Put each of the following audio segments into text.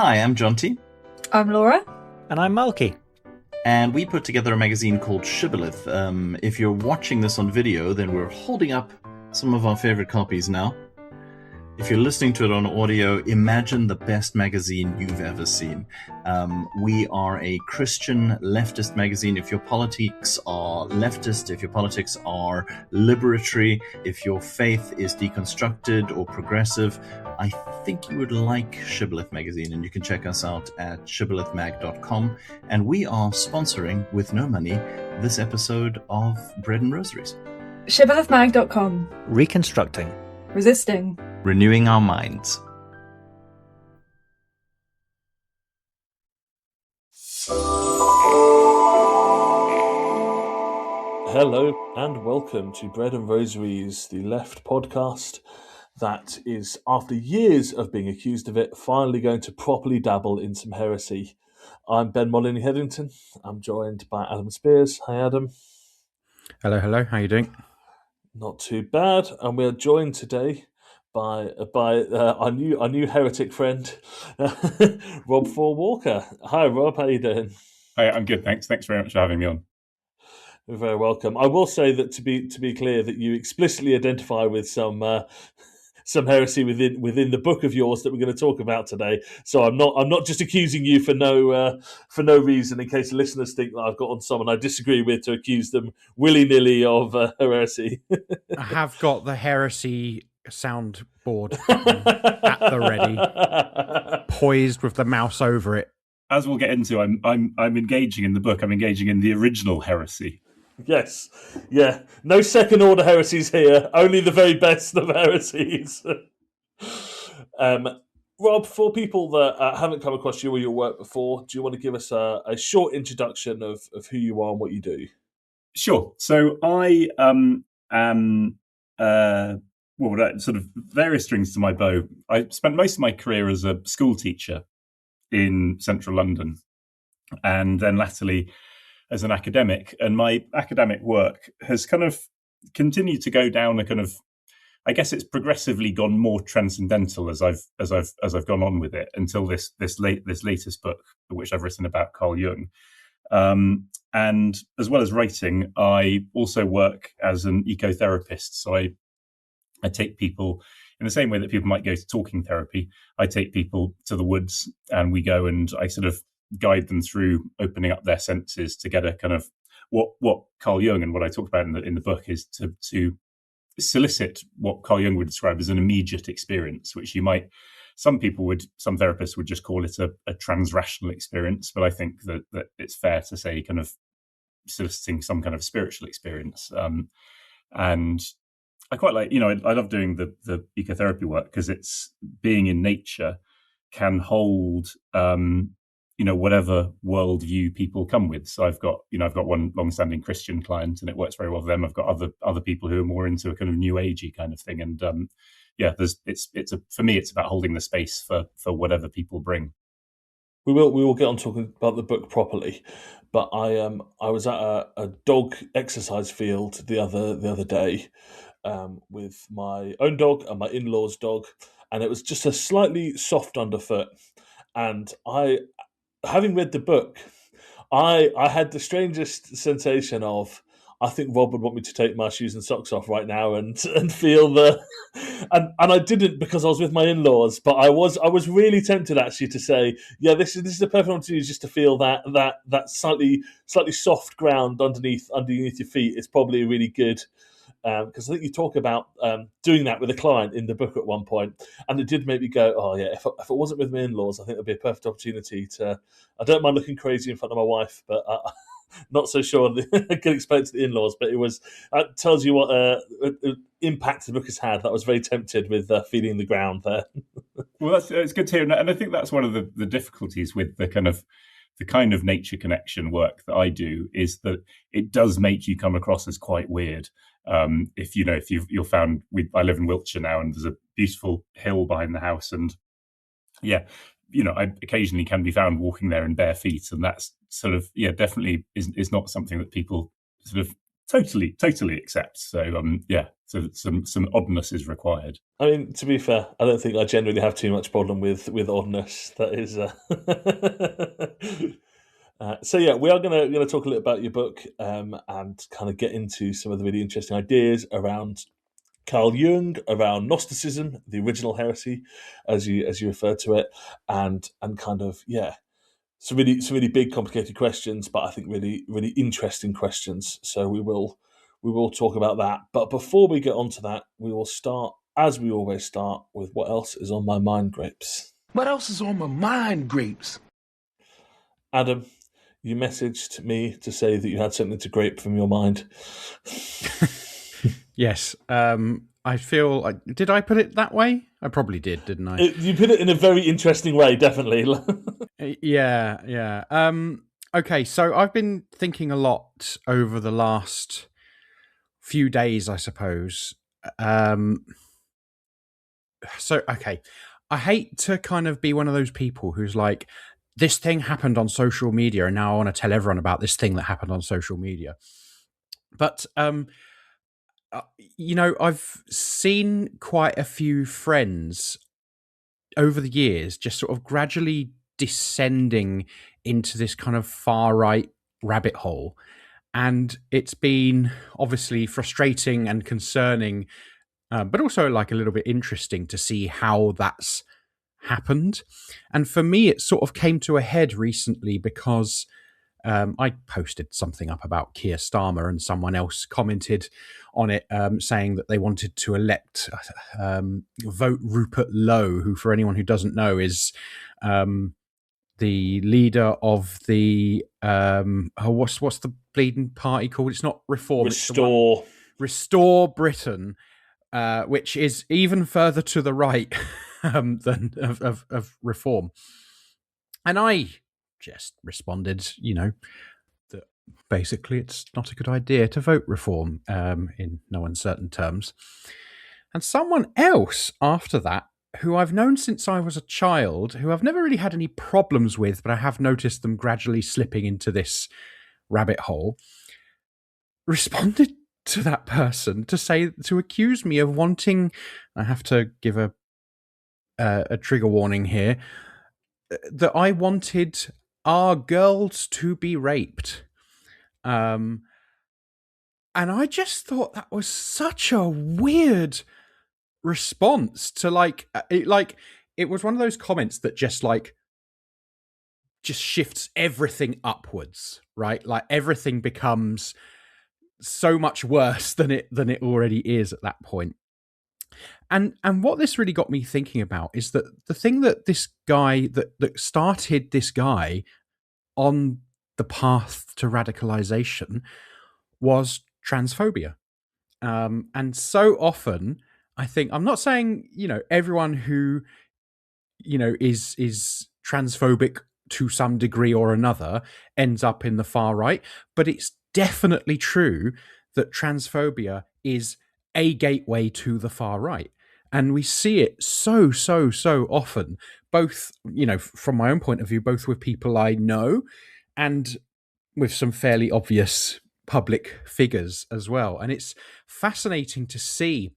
Hi, I'm Jonty. I'm Laura. And I'm Malky. And we put together a magazine called Shibboleth. If you're watching this on video, then we're holding up some of our favorite copies now. If you're listening to it on audio, imagine the best magazine you've ever seen. We are a Christian leftist magazine. If your politics are leftist, if your politics are liberatory, if your faith is deconstructed or progressive, I think you would like Shibboleth magazine, and you can check us out at shibbolethmag.com. And we are sponsoring, with no money, this episode of Bread and Rosaries. Shibbolethmag.com. Reconstructing. Resisting. Renewing our minds. Hello and welcome to Bread and Rosaries, the left podcast that is, after years of being accused of it, finally going to properly dabble in some heresy. I'm Ben Molyneux-Hetherington. I'm joined by Adam Spears. Hi, Adam. Hello, hello. How you doing? Not too bad. And we're joined today by our new heretic friend, Rob Faure Walker. Hi, Rob. How you doing? Hi, I'm good. Thanks very much for having me on. You're very welcome. I will say that to be clear, that you explicitly identify with some heresy within the book of yours that we're going to talk about today. So I'm not just accusing you for no reason, in case the listeners think that I've got on someone I disagree with to accuse them willy-nilly of heresy. I have got the heresy soundboard at the ready, poised with the mouse over it. As we'll get into, I'm engaging in the book. I'm engaging in the original heresy. Yes, yeah. No second order heresies here. Only the very best of heresies. Rob, for people that haven't come across you or your work before, do you want to give us a short introduction of who you are and what you do? Sure. So I am sort of various strings to my bow. I spent most of my career as a school teacher in central London, and then latterly as an academic. And my academic work has kind of continued to go down a kind of, I guess it's progressively gone more transcendental as I've gone on with it until this latest book, which I've written about Carl Jung. And as well as writing, I also work as an ecotherapist. So I take people, in the same way that people might go to talking therapy, I take people to the woods and we go and I sort of guide them through opening up their senses to get a kind of what Carl Jung and what I talked about in the book is to solicit what Carl Jung would describe as an immediate experience, which some therapists would just call it a transrational experience, but I think that it's fair to say kind of soliciting some kind of spiritual experience. And I quite like, I love doing the ecotherapy work because it's being in nature can hold, whatever worldview people come with. So I've got one long-standing Christian client, and it works very well for them. I've got other people who are more into a kind of new agey kind of thing, and for me, it's about holding the space for whatever people bring. We will get on talking about the book properly, but I was at a dog exercise field the other day with my own dog and my in-laws' dog, and it was just a slightly soft underfoot. And having read the book, I had the strangest sensation of, I think Rob would want me to take my shoes and socks off right now and feel and I didn't because I was with my in-laws, but I was really tempted actually to say, yeah, this is the perfect one to use, just to feel that slightly soft ground underneath your feet. It's probably really good. Because I think you talk about doing that with a client in the book at one point, and it did make me go, oh yeah, if it wasn't with my in-laws, I think it'd be a perfect opportunity to. I don't mind looking crazy in front of my wife, but not so sure I can explain it to the in-laws. But it tells you what impact the book has had. That I was very tempted with feeling the ground there. Well, it's good to hear, and I think that's one of the difficulties with the kind of nature connection work that I do, is that it does make you come across as quite weird. If you're found, I live in Wiltshire now, and there's a beautiful hill behind the house, and I occasionally can be found walking there in bare feet, and that's sort of definitely is not something that people sort of totally accept. So So some oddness is required. I mean, to be fair, I don't think I generally have too much problem with oddness. That is. So yeah, we are gonna talk a little about your book and kind of get into some of the really interesting ideas around Carl Jung, around Gnosticism, the original heresy, as you referred to it, and kind of some really big complicated questions, but I think really interesting questions. So we will talk about that. But before we get onto that, we will start, as we always start, with what else is on my mind grapes. What else is on my mind grapes? Adam, you messaged me to say that you had something to grape from your mind. Yes. I feel. Did I put it that way? I probably did, didn't I? You put it in a very interesting way, definitely. Yeah. Okay, so I've been thinking a lot over the last few days, I suppose. Okay, I hate to kind of be one of those people who's like, this thing happened on social media, and now I want to tell everyone about this thing that happened on social media. But I've seen quite a few friends over the years just sort of gradually descending into this kind of far right rabbit hole. And it's been obviously frustrating and concerning, but also like a little bit interesting to see how that's happened. And for me, it sort of came to a head recently because I posted something up about Keir Starmer, and someone else commented on it saying that they wanted to elect vote Rupert Lowe, who, for anyone who doesn't know, is the leader of the what's the bleeding party called? It's not Reform. Restore Britain, which is even further to the right than of Reform. And I just responded, that basically it's not a good idea to vote Reform in no uncertain terms. And someone else after that, who I've known since I was a child, who I've never really had any problems with, but I have noticed them gradually slipping into this rabbit hole, responded to that person to accuse me of wanting, I have to give a trigger warning here, that I wanted our girls to be raped. And I just thought that was such a weird response to it was one of those comments that just shifts everything upwards, right? Like everything becomes so much worse than it already is at that point. And what this really got me thinking about is that the thing that this guy that started this guy on the path to radicalization was transphobia. And so often, I think, I'm not saying, everyone who, is transphobic to some degree or another ends up in the far right, but it's definitely true that transphobia is a gateway to the far right. And we see it so often, both, from my own point of view, both with people I know and with some fairly obvious public figures as well. And it's fascinating to see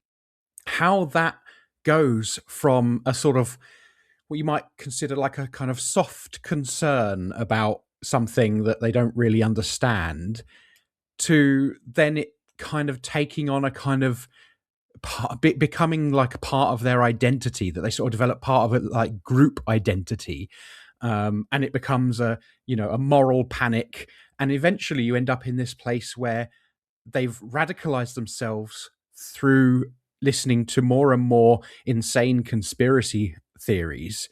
how that goes from a sort of what you might consider like a kind of soft concern about something that they don't really understand, to then it kind of taking on a kind of becoming like part of their identity, that they sort of develop part of it, like group identity, and it becomes a moral panic, and eventually you end up in this place where they've radicalized themselves through listening to more and more insane conspiracy theories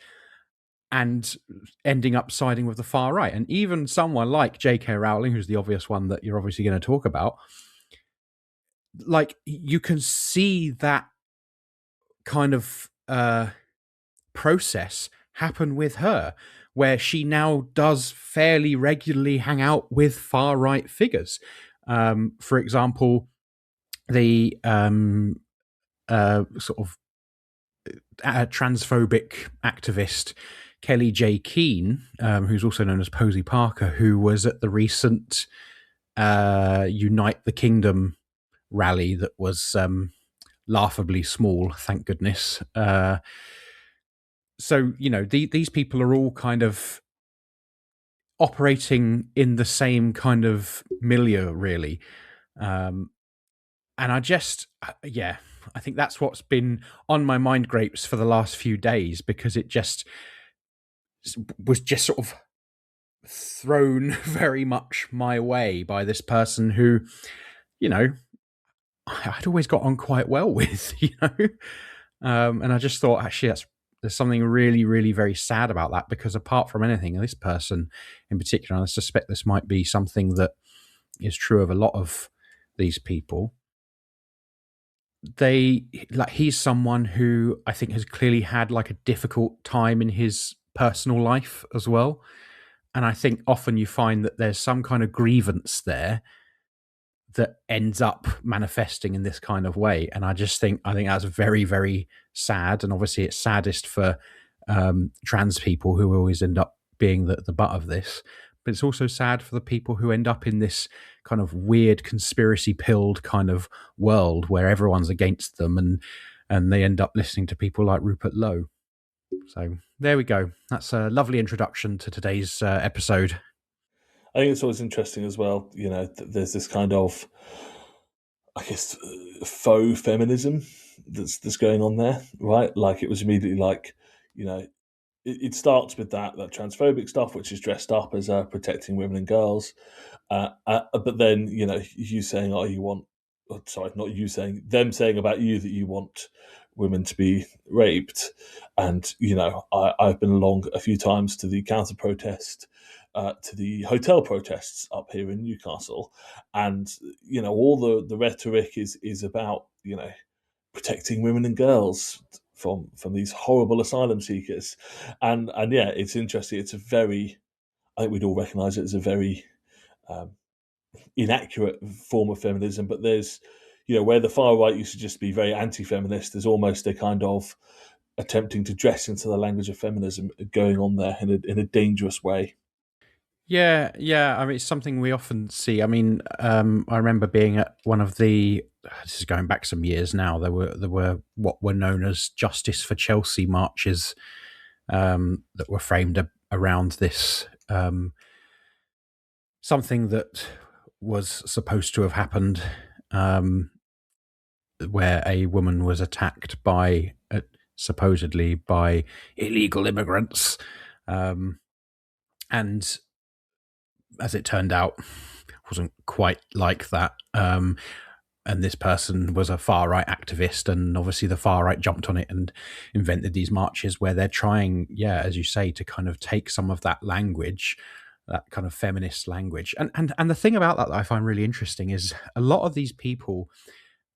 and ending up siding with the far right. And even someone like J.K. Rowling, who's the obvious one that you're obviously going to talk about, like you can see that kind of process happen with her, where she now does fairly regularly hang out with far right figures. For example, the sort of transphobic activist Kelly J. Keane, who's also known as Posey Parker, who was at the recent Unite the Kingdom rally that was laughably small, thank goodness. So, these people are all kind of operating in the same kind of milieu, really. And I think that's what's been on my mind grapes for the last few days, because it just was just sort of thrown very much my way by this person who, I'd always got on quite well with, and I just thought, actually, there's something really, really very sad about that, because apart from anything, this person in particular, and I suspect this might be something that is true of a lot of these people, he's someone who I think has clearly had like a difficult time in his personal life as well. And I think often you find that there's some kind of grievance there that ends up manifesting in this kind of way. And I think that's very, very sad. And obviously it's saddest for trans people, who always end up being the butt of this. But it's also sad for the people who end up in this kind of weird conspiracy pilled kind of world where everyone's against them, and they end up listening to people like Rupert Lowe. So there we go. That's a lovely introduction to today's episode. I think it's always interesting as well, there's this kind of, I guess, faux feminism that's going on there, right? Like, it was immediately like, it starts with that transphobic stuff, which is dressed up as protecting women and girls. But then, you saying, not you saying, them saying about you that you want women to be raped. And, I've been along a few times to the counter protest, to the hotel protests up here in Newcastle. And, all the rhetoric is about, protecting women and girls from these horrible asylum seekers. And yeah, it's interesting. It's I think we'd all recognise it as a very inaccurate form of feminism, but there's, where the far right used to just be very anti-feminist, there's almost a kind of attempting to dress into the language of feminism going on there in a dangerous way. Yeah. I mean, it's something we often see. I mean, I remember being at one of this is going back some years now. There were what were known as Justice for Chelsea marches that were framed around this, something that was supposed to have happened, where a woman was attacked supposedly by illegal immigrants, and as it turned out, it wasn't quite like that. And this person was a far-right activist, and obviously the far-right jumped on it and invented these marches where they're trying, as you say, to kind of take some of that language, that kind of feminist language. And the thing about that I find really interesting is a lot of these people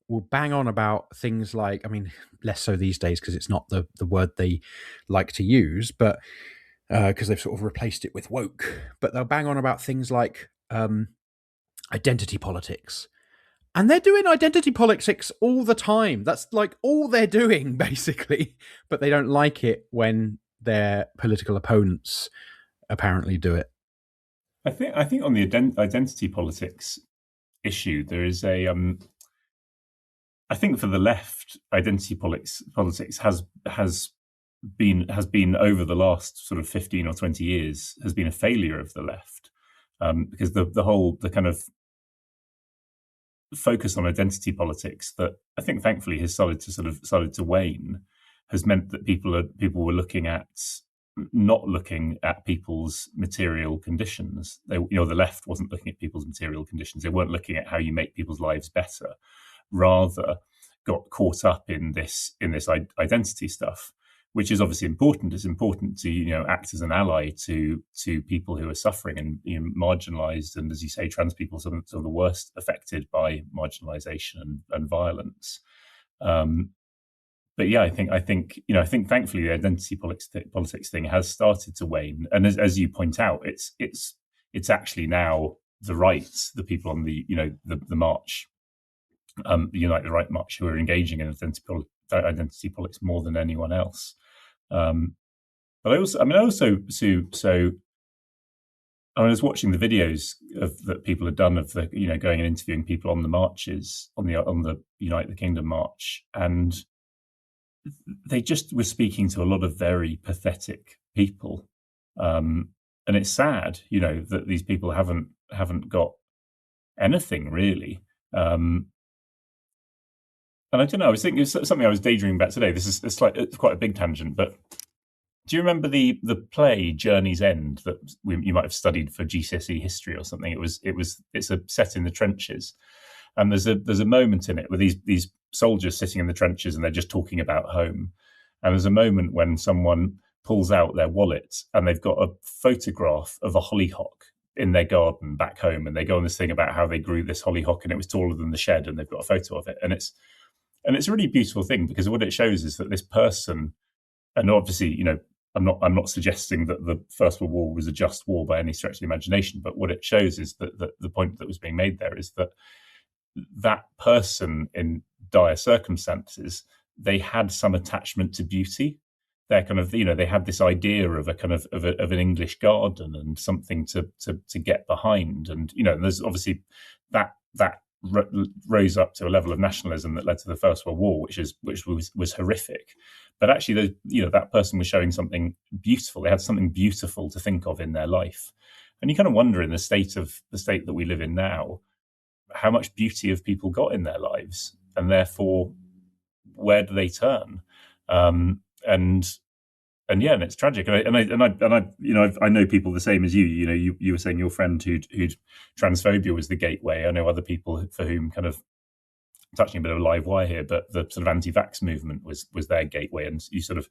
will bang on about things like, I mean, less so these days because it's not the word they like to use, but because they've sort of replaced it with woke, but they'll bang on about things like identity politics. And they're doing identity politics all the time. That's like all they're doing, basically. But they don't like it when their political opponents apparently do it. I think on the identity politics issue, there is a. I think for the left, identity politics has been over the last sort of 15 or 20 years has been a failure of the left, because the kind of focus on identity politics that I think thankfully has started to wane has meant that people were not looking at people's material conditions. The left wasn't looking at people's material conditions. They weren't looking at how you make people's lives better. Rather, got caught up in this identity stuff, which is obviously important. It's important to act as an ally to people who are suffering and marginalised, and as you say, trans people some of the worst affected by marginalisation and violence. But yeah, I think thankfully the identity politics thing has started to wane, and as you point out, it's actually now the right, the people on the march, Unite the Right march, who are engaging in identity politics more than anyone else. But I also I was watching the videos that people had done of the, going and interviewing people on the marches, on the Unite the Kingdom march, and they just were speaking to a lot of very pathetic people, and it's sad, that these people haven't got anything really. And I don't know. I was thinking it's something I was daydreaming about today. It's quite a big tangent, but do you remember the play Journey's End that you might have studied for GCSE history or something? It's a set in the trenches, and there's a moment in it where these soldiers sitting in the trenches and they're just talking about home, and there's a moment when someone pulls out their wallet and they've got a photograph of a hollyhock in their garden back home, and they go on this thing about how they grew this hollyhock and it was taller than the shed, and they've got a photo of it, and it's a really beautiful thing, because what it shows is that this person, and obviously, I'm not suggesting that the First World War was a just war by any stretch of the imagination, but what it shows is that the point that was being made there is that person in dire circumstances, they had some attachment to beauty. They're kind of, they had this idea of a kind of an English garden and something to get behind, and there's obviously that rose up to a level of nationalism that led to the First World War, which was horrific. But actually, that person was showing something beautiful. They had something beautiful to think of in their life, and you kind of wonder, in the state that we live in now, how much beauty have people got in their lives, and therefore, where do they turn? And it's tragic. And I know people the same as you. You were saying your friend who'd transphobia was the gateway. I know other people for whom, kind of touching a bit of a live wire here, but the sort of anti-vax movement was their gateway, and you sort of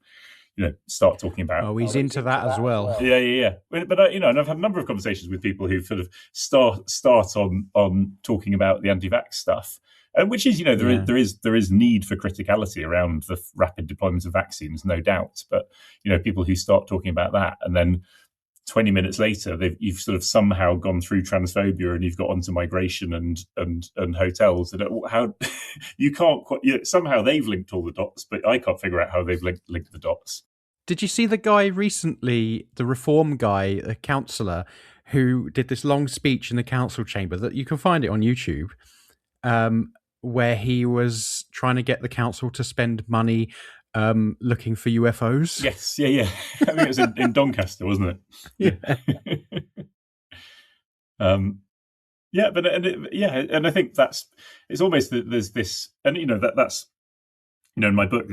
start talking about. Oh, he's into that as well. Yeah. But and I've had a number of conversations with people who sort of start on talking about the anti-vax stuff, which is there is need for criticality around the rapid deployment of vaccines, no doubt. But people who start talking about that, and then 20 minutes later, you've sort of somehow gone through transphobia and you've got onto migration and hotels. And how you can't quite, somehow they've linked all the dots, but I can't figure out how they've linked the dots. Did you see the guy recently, the Reform guy, a councillor, who did this long speech in the council chamber? That you can find it on YouTube, where he was trying to get the council to spend money looking for UFOs. Yes, yeah. I think it was in Doncaster, wasn't it? Yeah. And I think it's almost that there's this, and that's in my book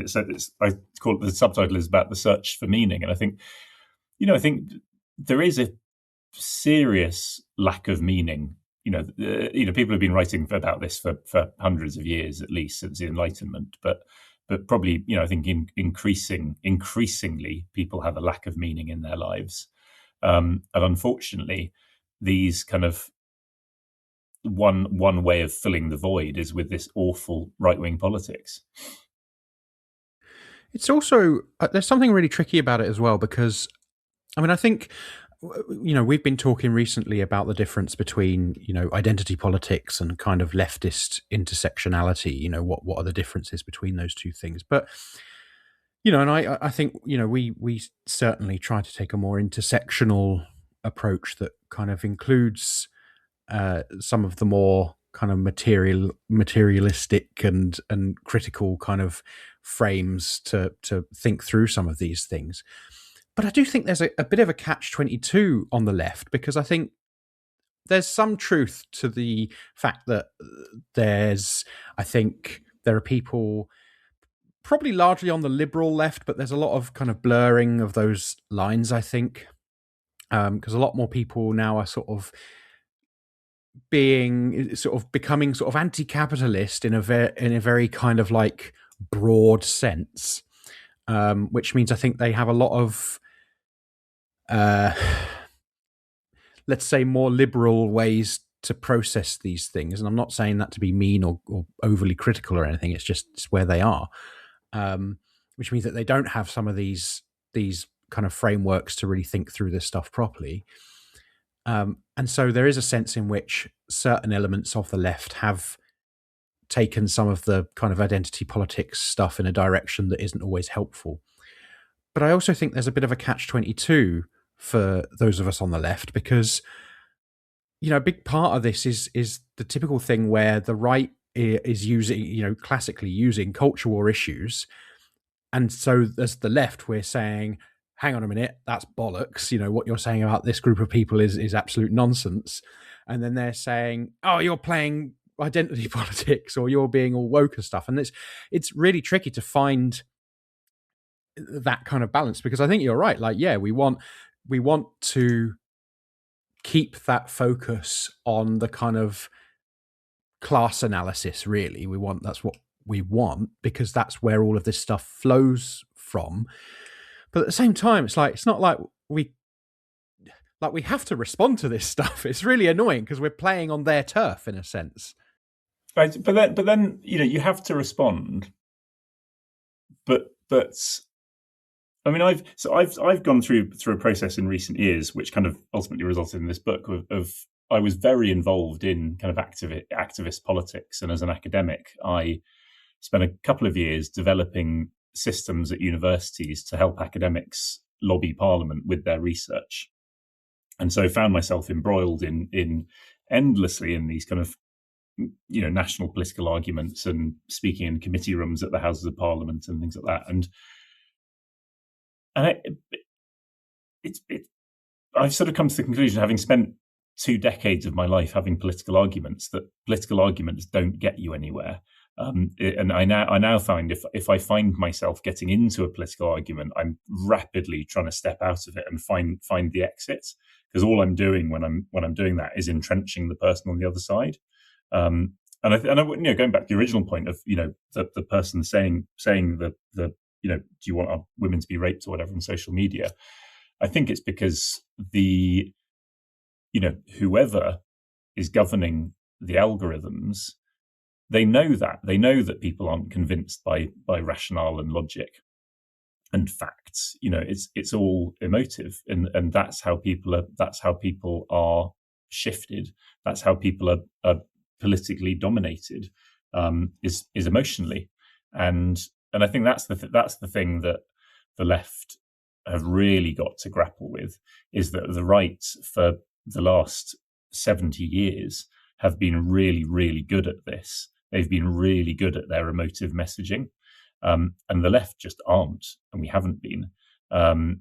I call it, the subtitle is about the search for meaning, and I think there is a serious lack of meaning. People have been writing about this for hundreds of years at least, since the Enlightenment, but probably, I think increasingly people have a lack of meaning in their lives. And unfortunately, these kind of one way of filling the void is with this awful right-wing politics. It's also, there's something really tricky about it as well, because, I think, we've been talking recently about the difference between, identity politics and kind of leftist intersectionality. What are the differences between those two things? But, and I think, we certainly try to take a more intersectional approach that kind of includes some of the more kind of materialistic and critical kind of frames to think through some of these things. But I do think there's a bit of a catch-22 on the left, because I think there's some truth to the fact that there are people probably largely on the liberal left, but there's a lot of kind of blurring of those lines, I think, because a lot more people now are sort of becoming sort of anti-capitalist in a very kind of like broad sense, which means I think they have a lot of let's say more liberal ways to process these things. And I'm not saying that to be mean or overly critical or anything. It's where they are, which means that they don't have some of these kind of frameworks to really think through this stuff properly. And so there is a sense in which certain elements of the left have taken some of the kind of identity politics stuff in a direction that isn't always helpful. But I also think there's a bit of a catch-22 for those of us on the left, because a big part of this is the typical thing where the right is using, classically using culture war issues. And so as the left, we're saying, hang on a minute, that's bollocks. What you're saying about this group of people is absolute nonsense. And then they're saying, oh, you're playing identity politics, or you're being all woke and stuff. And it's really tricky to find that kind of balance, because I think you're right. Like, yeah, we want to keep that focus on the kind of class analysis. Really, that's what we want, because that's where all of this stuff flows from. But at the same time, it's not like we have to respond to this stuff. It's really annoying because we're playing on their turf in a sense. Right, but then you have to respond. But I mean, I've gone through a process in recent years, which kind of ultimately resulted in this book. Of I was very involved in kind of activist politics, and as an academic, I spent a couple of years developing systems at universities to help academics lobby Parliament with their research, and so found myself embroiled in endlessly in these kind of national political arguments and speaking in committee rooms at the Houses of Parliament and things like that, and I've sort of come to the conclusion, having spent 2 decades of my life having political arguments, that political arguments don't get you anywhere. And I now find if I find myself getting into a political argument, I'm rapidly trying to step out of it and find the exit, because all I'm doing when I'm doing that is entrenching the person on the other side. And I going back to the original point of the person saying the do you want our women to be raped or whatever on social media? I think it's because whoever is governing the algorithms, they know that people aren't convinced by rationale and logic and facts. It's all emotive, and that's how people are shifted. That's how people are politically dominated, is emotionally, and I think that's the thing that the left have really got to grapple with, is that the right for the last 70 years have been really, really good at this. They've been really good at their emotive messaging, and the left just aren't, and we haven't been. And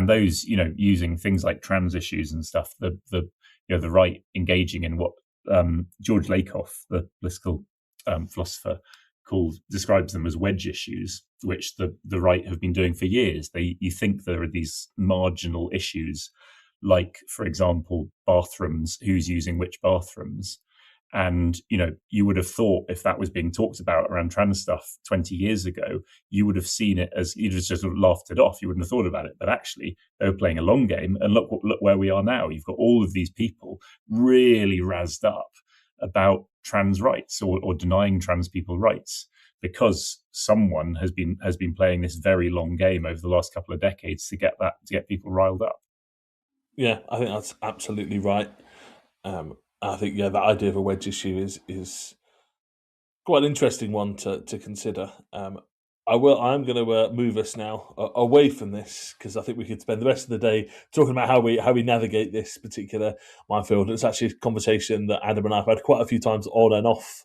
those, using things like trans issues and stuff, the right engaging in what George Lakoff, the political philosopher, describes them as wedge issues, which the right have been doing for years. You think there are these marginal issues, like, for example, bathrooms, who's using which bathrooms. And, you would have thought, if that was being talked about around trans stuff 20 years ago, you would have seen it as, you'd have just sort of laughed it off. You wouldn't have thought about it. But actually, they were playing a long game. And look where we are now. You've got all of these people really razzed up about trans rights or denying trans people rights, because someone has been playing this very long game over the last couple of decades to get people riled up. Yeah, I think that's absolutely right. I think that idea of a wedge issue is quite an interesting one to consider. I'm going to move us now away from this, because I think we could spend the rest of the day talking about how we navigate this particular minefield. It's actually a conversation that Adam and I have had quite a few times on and off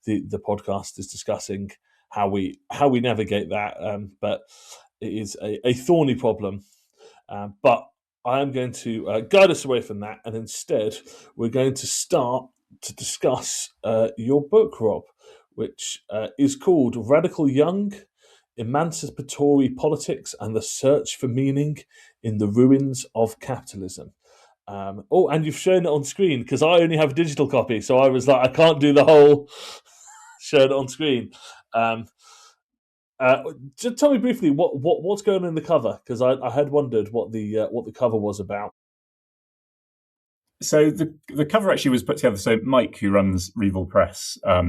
the podcast, is discussing how we navigate that. But it is a thorny problem. But I am going to guide us away from that, and instead we're going to start to discuss your book, Rob, which is called Radical Jung, Emancipatory Politics and the Search for Meaning in the Ruins of Capitalism. And you've shown it on screen, because I only have a digital copy, so I was like, I can't do the whole show it on screen. Just tell me briefly what's going on in the cover, because I had wondered what the cover was about. So the cover actually was put together. So Mike, who runs Revol Press, a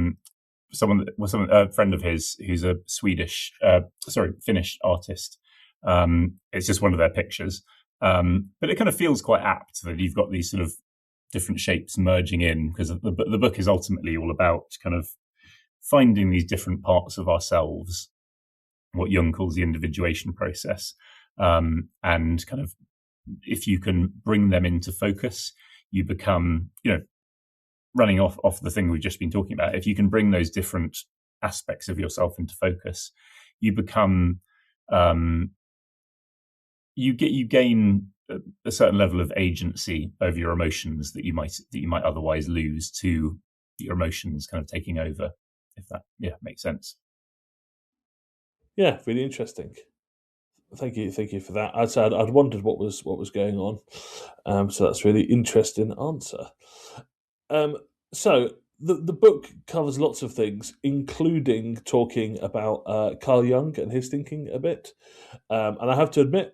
friend of his who's a Finnish artist. It's just one of their pictures, but it kind of feels quite apt that you've got these sort of different shapes merging in, because the book is ultimately all about kind of finding these different parts of ourselves, what Jung calls the individuation process, and kind of, if you can bring them into focus, you become, running off the thing we've just been talking about, if you can bring those different aspects of yourself into focus, you become, you gain a certain level of agency over your emotions that you might otherwise lose to your emotions kind of taking over, if that makes sense. Yeah, really interesting. Thank you for that. I'd wondered what was going on, so that's a really interesting answer. So the book covers lots of things, including talking about Carl Jung and his thinking a bit. And I have to admit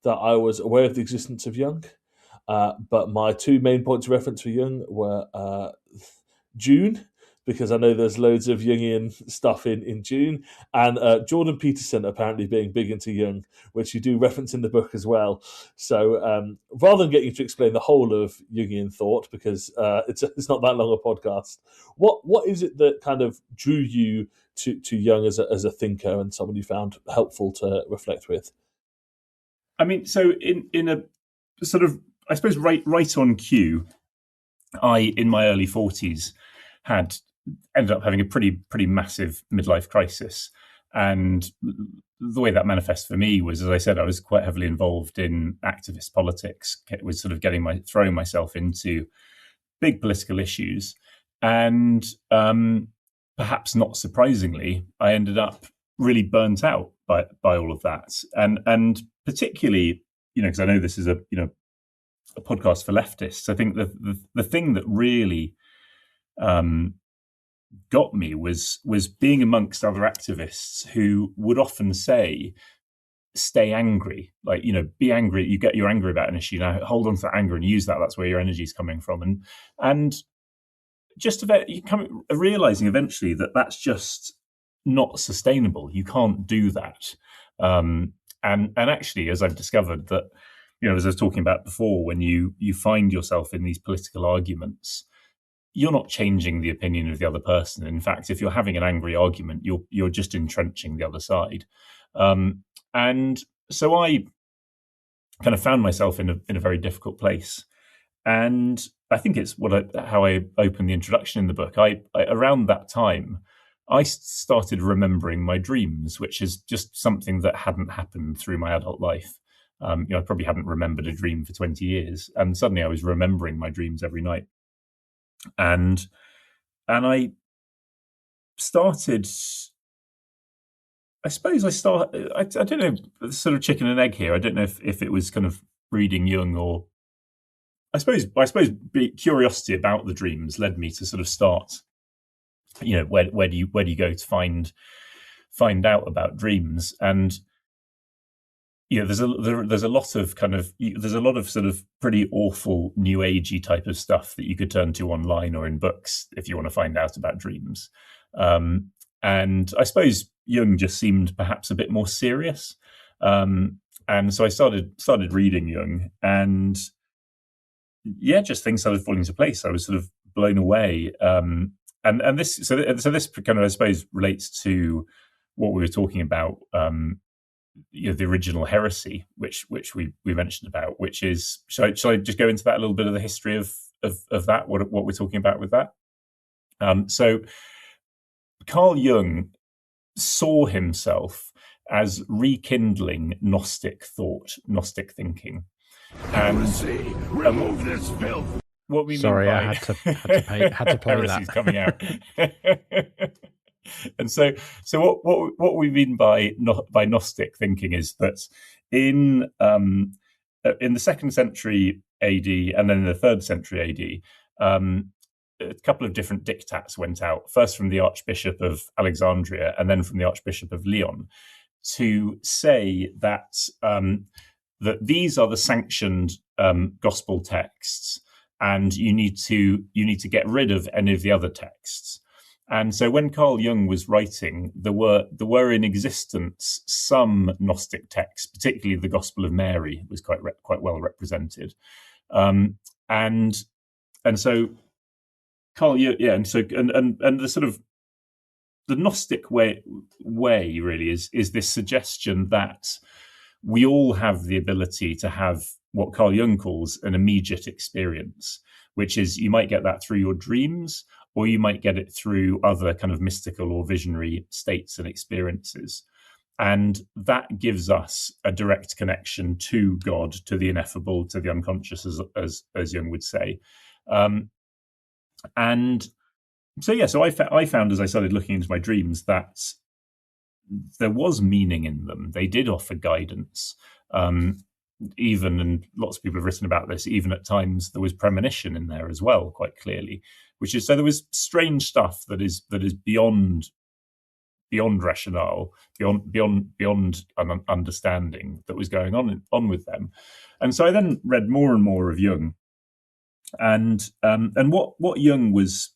that I was aware of the existence of Jung, but my two main points of reference for Jung were June, because I know there's loads of Jungian stuff in June, and Jordan Peterson apparently being big into Jung, which you do reference in the book as well. So rather than getting you to explain the whole of Jungian thought, because it's not that long a podcast, what is it that kind of drew you to Jung as a thinker and someone you found helpful to reflect with? I mean, so in a sort of, I suppose, right on cue, I, in my early 40s, ended up having a pretty massive midlife crisis. And the way that manifests for me was, as I said, I was quite heavily involved in activist politics, was sort of throwing myself into big political issues. And perhaps not surprisingly, I ended up really burnt out by all of that. And particularly, because I know this is a podcast for leftists, I think the thing that really got me was being amongst other activists who would often say, stay angry, like, be angry. You're angry about an issue, now hold on to that anger and use that. That's where your energy is coming from. And just about you come realizing eventually that that's just not sustainable. You can't do that. And actually, as I've discovered that, as I was talking about before, when you find yourself in these political arguments, you're not changing the opinion of the other person. In fact, if you're having an angry argument, you're just entrenching the other side. And so I kind of found myself in a very difficult place. And I think it's how I open the introduction in the book. I around that time, I started remembering my dreams, which is just something that hadn't happened through my adult life. I probably hadn't remembered a dream for 20 years, and suddenly I was remembering my dreams every night. And I started, I don't know, sort of chicken and egg here. I don't know if it was kind of reading Jung, or I suppose curiosity about the dreams led me to sort of start, where do you go to find out about dreams? And there's a lot of sort of pretty awful new agey type of stuff that you could turn to online or in books if you want to find out about dreams. And I suppose Jung just seemed perhaps a bit more serious. And so I started reading Jung, and just things started falling into place. I was sort of blown away. And this kind of, I suppose, relates to what we were talking about. The original Heresy, which we mentioned about, which is, shall I just go into that, a little bit of the history of that, what we're talking about with that? So Carl Jung saw himself as rekindling Gnostic thought, Gnostic thinking. Heresy, remove this filth. What we Sorry, mean by I had to play Heresy's that. coming out. And so what we mean by Gnostic thinking is that in the 2nd century AD and then in the 3rd century AD, a couple of different diktats went out, first from the Archbishop of Alexandria and then from the Archbishop of Lyon, to say that that these are the sanctioned gospel texts, and you need to get rid of any of the other texts. And so when Carl Jung was writing, there were in existence some Gnostic texts, particularly the Gospel of Mary was quite well represented, and so Carl Jung, and the sort of the Gnostic way really is this suggestion that we all have the ability to have what Carl Jung calls an immediate experience, which is you might get that through your dreams, or you might get it through other kind of mystical or visionary states and experiences. And that gives us a direct connection to God, to the ineffable, to the unconscious, as Jung would say. And so I found as I started looking into my dreams that there was meaning in them. They did offer guidance. Even, and lots of people have written about this, even at times there was premonition in there as well, quite clearly, which is, so there was strange stuff that is beyond rationale, beyond an understanding that was going on with them. And so I then read more and more of Jung, and what Jung was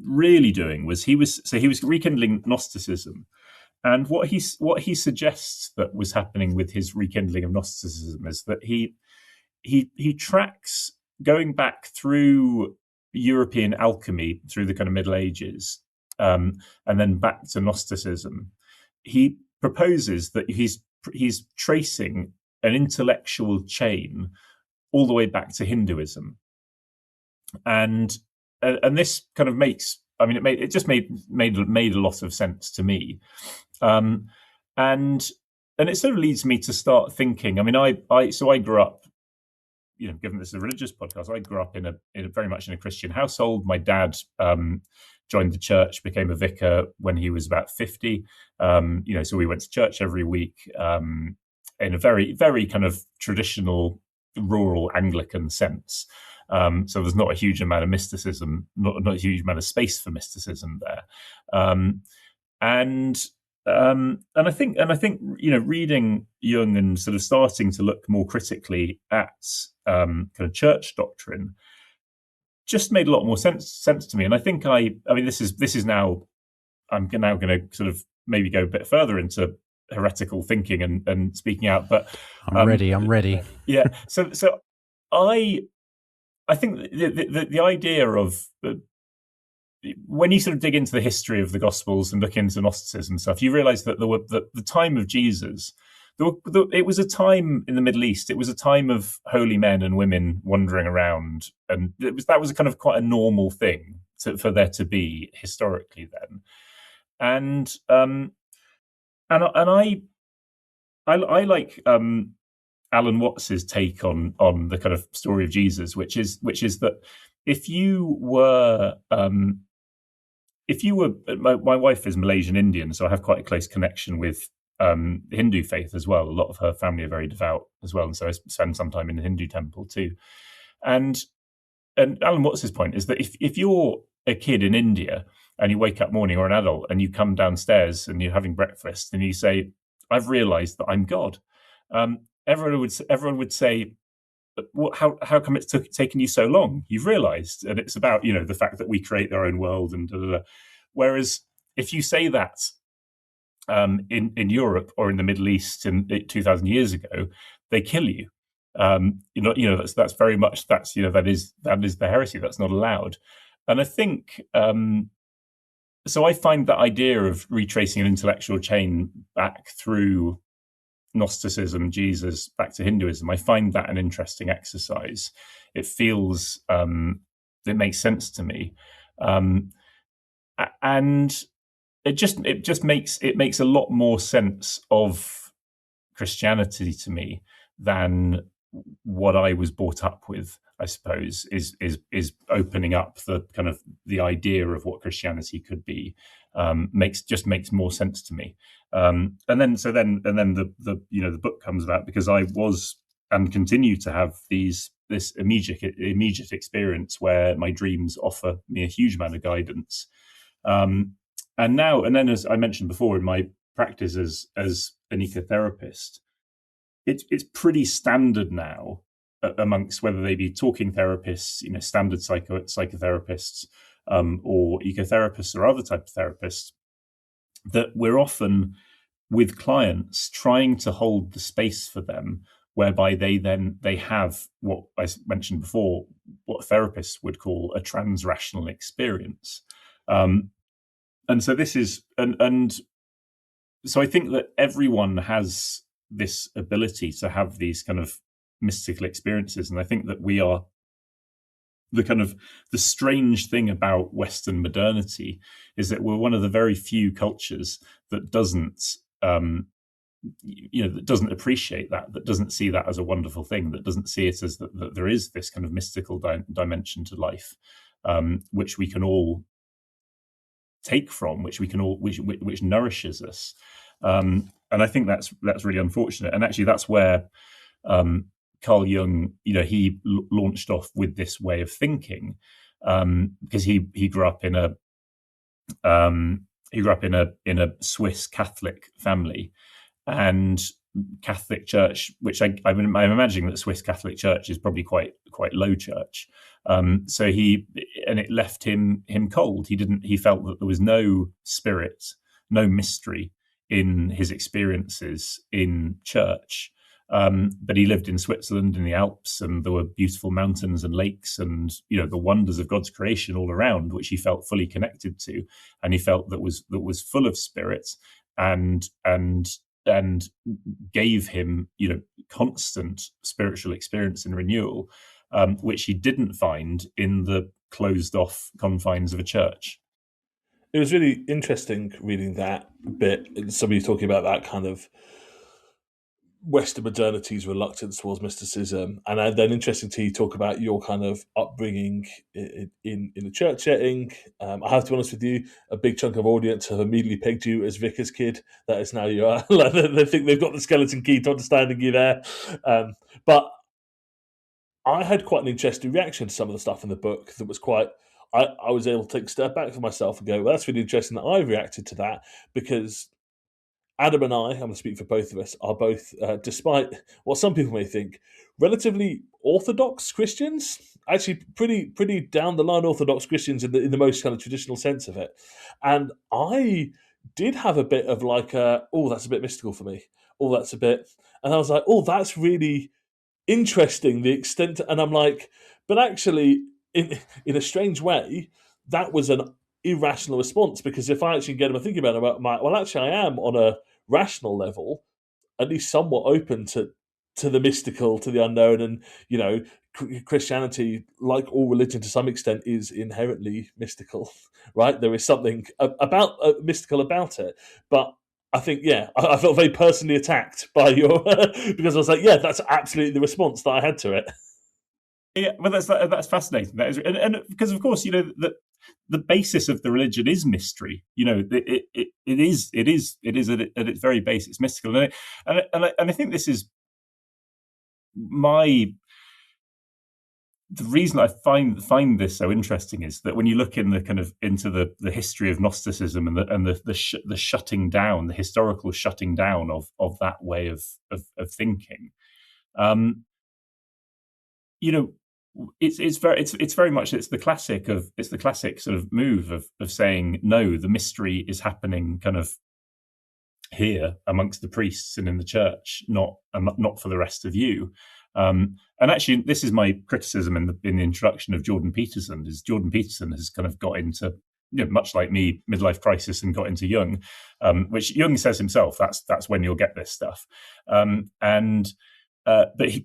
really doing was he was rekindling Gnosticism. And what he suggests that was happening with his rekindling of Gnosticism is that he tracks going back through European alchemy through the kind of Middle Ages, and then back to Gnosticism. He proposes that he's tracing an intellectual chain all the way back to Hinduism, and this kind of makes, I mean, it just made a lot of sense to me. And it sort of leads me to start thinking. I mean, I grew up, given this is a religious podcast, I grew up in a very much in a Christian household. My dad joined the church, became a vicar when he was about 50. So we went to church every week in a very, very kind of traditional rural Anglican sense. So there's not a huge amount of mysticism, not a huge amount of space for mysticism there. And I think reading Jung and sort of starting to look more critically at kind of church doctrine just made a lot more sense to me. And I think I mean this is now, I'm now going to sort of maybe go a bit further into heretical thinking and speaking out. But I'm ready. Yeah. So I think the idea of when you sort of dig into the history of the Gospels and look into Gnosticism stuff, you realize that the time of Jesus, it was a time in the Middle East. It was a time of holy men and women wandering around, and that was a kind of quite a normal thing for there to be historically then. And I like Alan Watts's take on the kind of story of Jesus, which is that if you were my wife is Malaysian Indian, so I have quite a close connection with the Hindu faith as well. A lot of her family are very devout as well, and so I spend some time in the Hindu temple too. And Alan Watts's point is that if you're a kid in India and you wake up morning, or an adult, and you come downstairs and you're having breakfast and you say, "I've realised that I'm God," everyone would say, how come it's taken you so long? You've realised, and it's about the fact that we create our own world and da, da, da. Whereas if you say that in Europe or in the Middle East in 2,000 years ago, they kill you. That's very much that is the heresy. That's not allowed. And I think so. I find that idea of retracing an intellectual chain back through Gnosticism, Jesus, back to Hinduism, I find that an interesting exercise. It feels it makes sense to me, and it makes a lot more sense of Christianity to me than what I was brought up with. I suppose is opening up the kind of the idea of what Christianity could be. Makes more sense to me. And then the book comes about because I was and continue to have this immediate experience where my dreams offer me a huge amount of guidance. And then, as I mentioned before, in my practice as an ecotherapist, it's pretty standard now amongst whether they be talking therapists, standard psychotherapists, or ecotherapists or other type of therapists, that we're often with clients trying to hold the space for them, whereby they have what I mentioned before, what therapists would call a transrational experience. And so this is, and so I think that everyone has this ability to have these kind of mystical experiences. And I think that we are the strange thing about Western modernity is that we're one of the very few cultures that doesn't appreciate that doesn't see that as a wonderful thing, that doesn't see it as that there is this kind of mystical dimension to life, which we can all take from, which nourishes us. And I think that's really unfortunate. And actually that's where Carl Jung, he launched off with this way of thinking, because he grew up in a Swiss Catholic family, and Catholic Church, which I'm imagining that the Swiss Catholic Church is probably quite low church. So it left him cold. He felt that there was no spirit, no mystery in his experiences in church. But he lived in Switzerland in the Alps, and there were beautiful mountains and lakes and the wonders of God's creation all around, which he felt fully connected to, and he felt that was full of spirit and gave him constant spiritual experience and renewal, which he didn't find in the closed off confines of a church. It was really interesting reading that bit. Somebody talking about that kind of Western modernity's reluctance towards mysticism, and then interesting to talk about your kind of upbringing in a church setting. I have to be honest with you, a big chunk of audience have immediately pegged you as Vicar's kid. That is now you are. They think they've got the skeleton key to understanding you there. But I had quite an interesting reaction to some of the stuff in the book that was quite. I was able to take a step back for myself and go, well, that's really interesting that I reacted to that, because Adam and I'm going to speak for both of us, are both, despite what some people may think, relatively orthodox Christians. Actually, pretty down the line orthodox Christians in the most kind of traditional sense of it. And I did have a bit of like, that's a bit mystical for me. That's a bit, and I was like, that's really interesting. The extent, and I'm like, but actually, in a strange way, that was an irrational response, because if I actually get them thinking about it, actually I am on a rational level at least somewhat open to the mystical, to the unknown, and Christianity, like all religion to some extent, is inherently mystical, right? There is something about mystical about it, but I think I felt very personally attacked by your because I was like, that's absolutely the response that I had to it. Yeah, well, that's fascinating. That is, and because of course, the basis of the religion is mystery. It is at its very base, it's mystical, and I think this is the reason I find this so interesting is that when you look in the kind of into the history of Gnosticism and the shutting down, the historical shutting down of that way of thinking, it's very much the classic sort of move of saying, no, the mystery is happening kind of here amongst the priests and in the church, not for the rest of you. And actually, this is my criticism in the introduction of Jordan Peterson. Is Jordan Peterson has kind of got into, much like me, midlife crisis, and got into Jung, which Jung says himself, that's when you'll get this stuff. But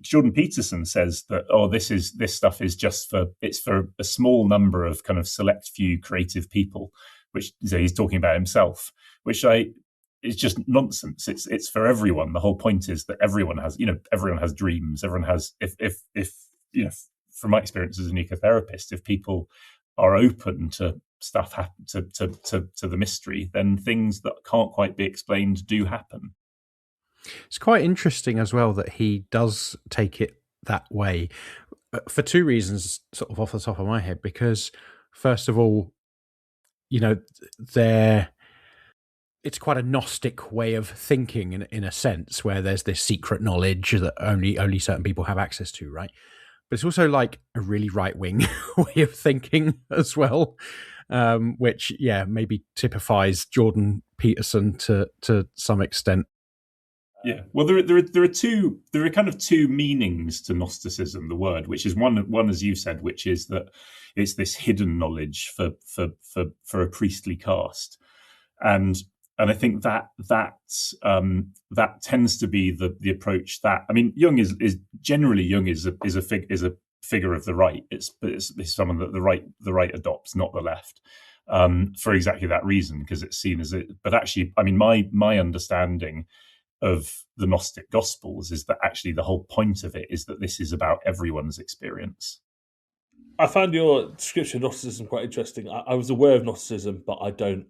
Jordan Peterson says that, this stuff is for a small number of kind of select few creative people, which he's talking about himself, which it's just nonsense. It's for everyone. The whole point is that everyone has dreams. Everyone has, if from my experience as an ecotherapist, if people are open to stuff to the mystery, then things that can't quite be explained do happen. It's quite interesting as well that he does take it that way for two reasons, sort of off the top of my head. Because first of all, it's quite a Gnostic way of thinking in a sense, where there's this secret knowledge that only certain people have access to, right? But it's also like a really right-wing way of thinking as well, which maybe typifies Jordan Peterson to some extent. Yeah, well, there are kind of two meanings to Gnosticism, the word, which is one as you said, which is that it's this hidden knowledge for a priestly caste, and I think that tends to be the approach that, I mean, Jung is generally a figure of the right. It's someone that the right adopts, not the left, for exactly that reason, because it's seen as it. But actually, I mean, my understanding of the Gnostic Gospels is that actually the whole point of it is that this is about everyone's experience. I found your description of Gnosticism quite interesting. I was aware of Gnosticism, but I don't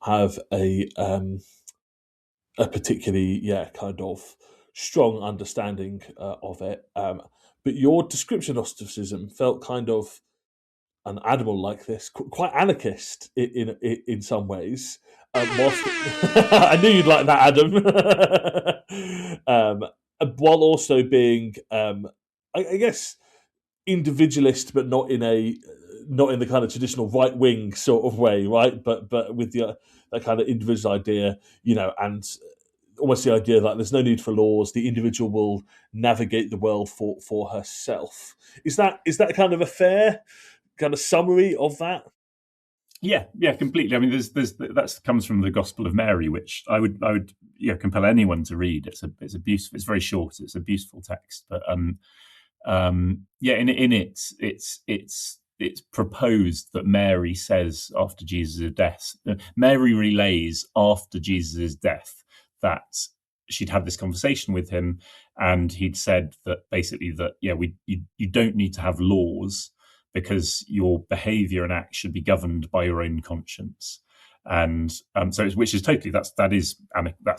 have a particularly kind of strong understanding of it. But your description of Gnosticism felt kind of an animal like this, quite anarchist in some ways. Whilst I knew you'd like that, Adam. While also being, I guess, individualist, but not in the kind of traditional right wing sort of way, right? But with that kind of individual idea, and almost the idea that there's no need for laws; the individual will navigate the world for herself. Is that kind of a fair kind of summary of that? Yeah, completely. I mean, that comes from the Gospel of Mary, which I would compel anyone to read. It's a beautiful. It's very short. It's a beautiful text, but in it, it's proposed that Mary says after Jesus' death, Mary relays after Jesus' death that she'd had this conversation with him, and he'd said that basically that you don't need to have laws, because your behaviour and act should be governed by your own conscience, and so which is totally that's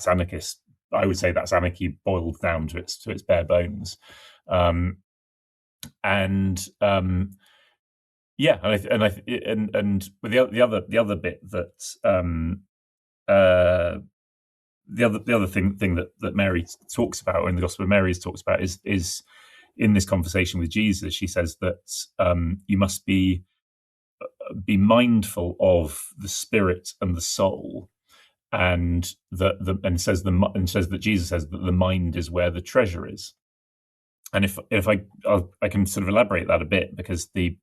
anarchist. I would say that's anarchy boiled down to its bare bones, and the other bit that the other thing that Mary talks about, or in the Gospel of Mary talks about, is in this conversation with Jesus, she says that you must be mindful of the spirit and the soul, and says that Jesus says that the mind is where the treasure is. And if I can sort of elaborate that a bit, because there's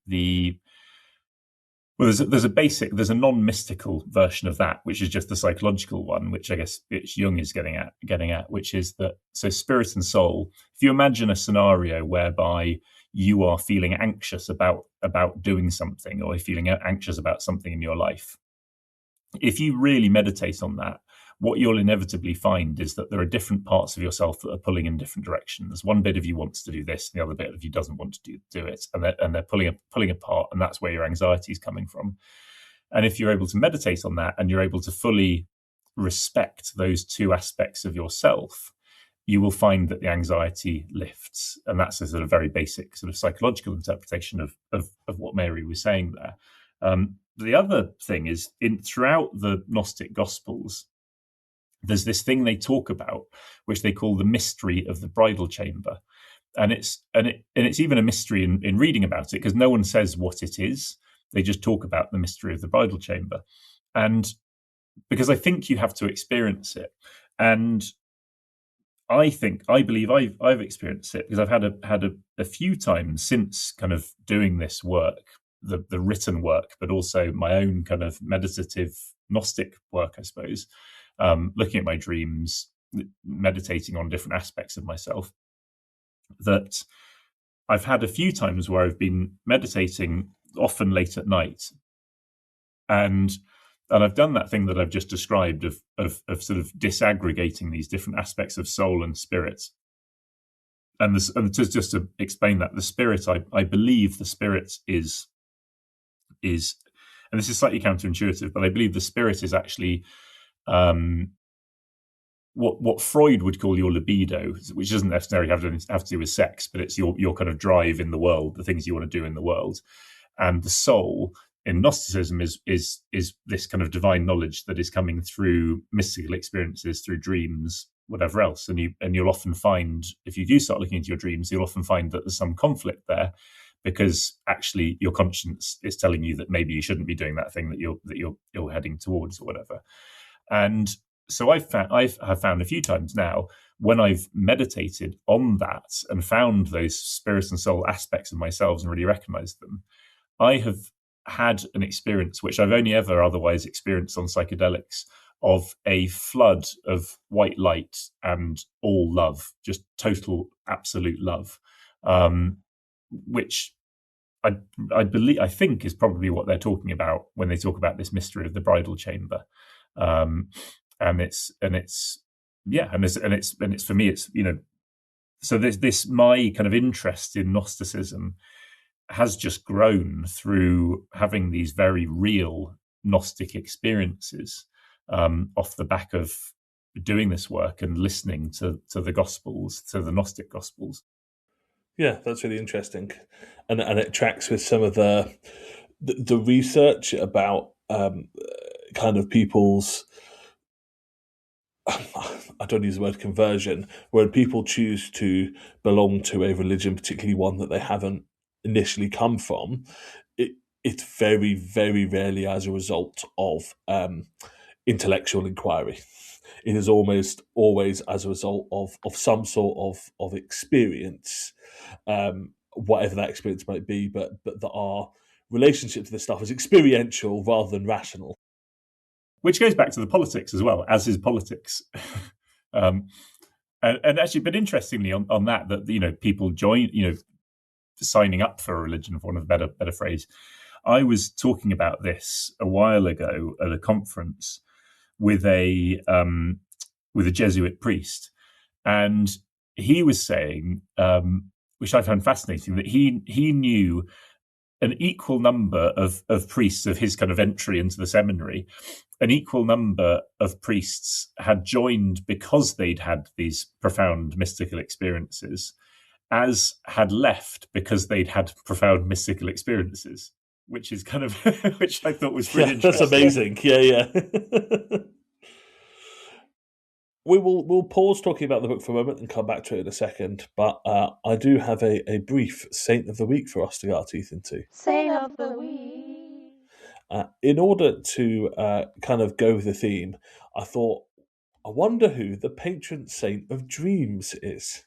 a non-mystical version of that, which is just the psychological one, which I guess Jung is getting at, which is that, so spirit and soul, if you imagine a scenario whereby you are feeling anxious about doing something, or you're feeling anxious about something in your life, if you really meditate on that, what you'll inevitably find is that there are different parts of yourself that are pulling in different directions. One bit of you wants to do this, and the other bit of you doesn't want to do it, and they're pulling apart, and that's where your anxiety is coming from. And if you're able to meditate on that, and you're able to fully respect those two aspects of yourself, you will find that the anxiety lifts. And that's a sort of very basic sort of psychological interpretation of what Mary was saying there. The other thing is, throughout the Gnostic Gospels, there's this thing they talk about, which they call the mystery of the bridal chamber, and it's even a mystery in reading about it, because no one says what it is. They just talk about the mystery of the bridal chamber, and because I think you have to experience it, and I believe I've experienced it, because I've had a few times since kind of doing this work, the written work, but also my own kind of meditative Gnostic work, I suppose. Looking at my dreams, meditating on different aspects of myself, that I've had a few times where I've been meditating, often late at night, and I've done that thing that I've just described of sort of disaggregating these different aspects of soul and spirit. And just to explain that, the spirit, I believe the spirit is, and this is slightly counterintuitive, but I believe the spirit is actually what Freud would call your libido, which doesn't necessarily have to do with sex, but it's your kind of drive in the world, the things you want to do in the world. And the soul in Gnosticism is this kind of divine knowledge that is coming through mystical experiences, through dreams, whatever else. And you'll often find, if you do start looking into your dreams, you'll often find that there's some conflict there, because actually your conscience is telling you that maybe you shouldn't be doing that thing that you're heading towards, or whatever. And so I have found a few times now, when I've meditated on that and found those spirit and soul aspects of myself and really recognized them, I have had an experience which I've only ever otherwise experienced on psychedelics, of a flood of white light and all love, just total, absolute love, which I think is probably what they're talking about when they talk about this mystery of the bridal chamber. And it's for me, it's, so this my kind of interest in Gnosticism has just grown through having these very real Gnostic experiences off the back of doing this work and listening to the Gospels, to the Gnostic Gospels. Yeah, that's really interesting, and it tracks with some of the research about kind of people's. I don't use the word conversion, when people choose to belong to a religion, particularly one that they haven't initially come from. It's very, very rarely as a result of intellectual inquiry. It is almost always as a result of some sort of experience, whatever that experience might be, but that our relationship to this stuff is experiential rather than rational. Which goes back to the politics as well, as is politics. And actually, but interestingly on that people join, signing up for a religion, for want of a better phrase. I was talking about this a while ago at a conference with a Jesuit priest, and he was saying, which I found fascinating, that he knew an equal number of priests of his kind of entry into the seminary. An equal number of priests had joined because they'd had these profound mystical experiences, as had left because they'd had profound mystical experiences, which is kind of which I thought was really interesting. That's amazing. Yeah. We'll pause talking about the book for a moment and come back to it in a second. But I do have a brief Saint of the Week for us to get our teeth into. Saint of the Week. In order to kind of go with the theme, I thought, I wonder who the patron saint of dreams is.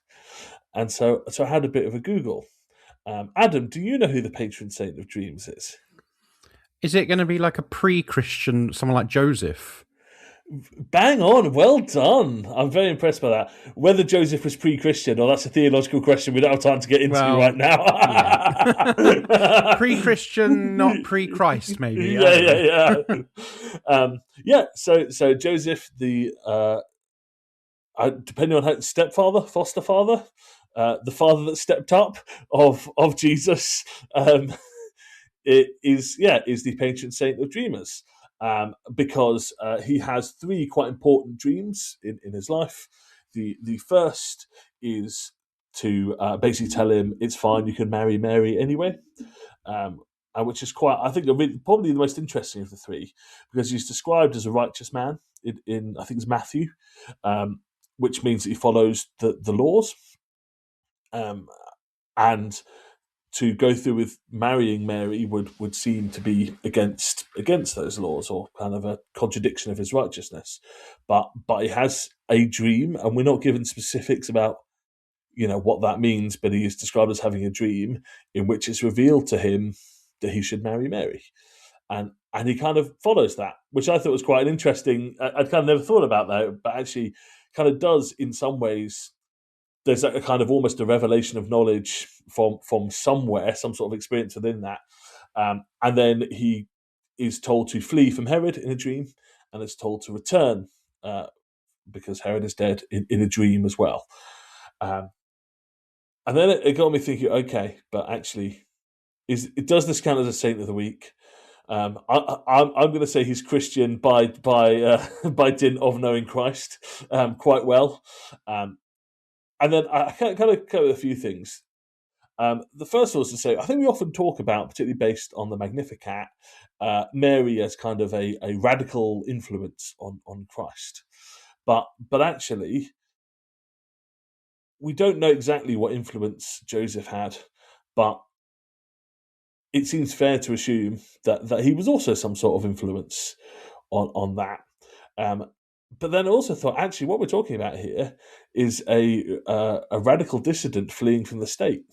And so I had a bit of a Google. Adam, do you know who the patron saint of dreams is? Is it going to be like a pre-Christian, someone like Joseph? Bang on, well done. I'm very impressed by that. Whether Joseph was pre-Christian, or that's a theological question we don't have time to get into right now. Yeah. Pre-Christian, not pre-Christ, maybe. Yeah. So Joseph, the depending on how stepfather, foster father, the father that stepped up of Jesus, it is the patron saint of dreamers. Because he has three quite important dreams in his life. The first is to basically tell him it's fine, you can marry Mary anyway, which is quite, I think, probably the most interesting of the three, because he's described as a righteous man in I think it's Matthew, which means that he follows the laws, and to go through with marrying Mary would seem to be against those laws, or kind of a contradiction of his righteousness. But he has a dream, and we're not given specifics about what that means, but he is described as having a dream in which it's revealed to him that he should marry Mary. And he kind of follows that, which I thought was quite an interesting. I'd kind of never thought about that, but actually kind of does in some ways. There's a kind of almost a revelation of knowledge from somewhere, some sort of experience within that. And then he is told to flee from Herod in a dream, and is told to return because Herod is dead in a dream as well. And then it got me thinking, okay, but actually, does this count as a saint of the week? I'm going to say he's Christian by dint of knowing Christ quite well. And then I kind of cover a few things. The first was to say, I think we often talk about, particularly based on the Magnificat, Mary as kind of a radical influence on Christ. But actually, we don't know exactly what influence Joseph had, but it seems fair to assume that he was also some sort of influence on that. But then I also thought, actually, what we're talking about here is a radical dissident fleeing from the state,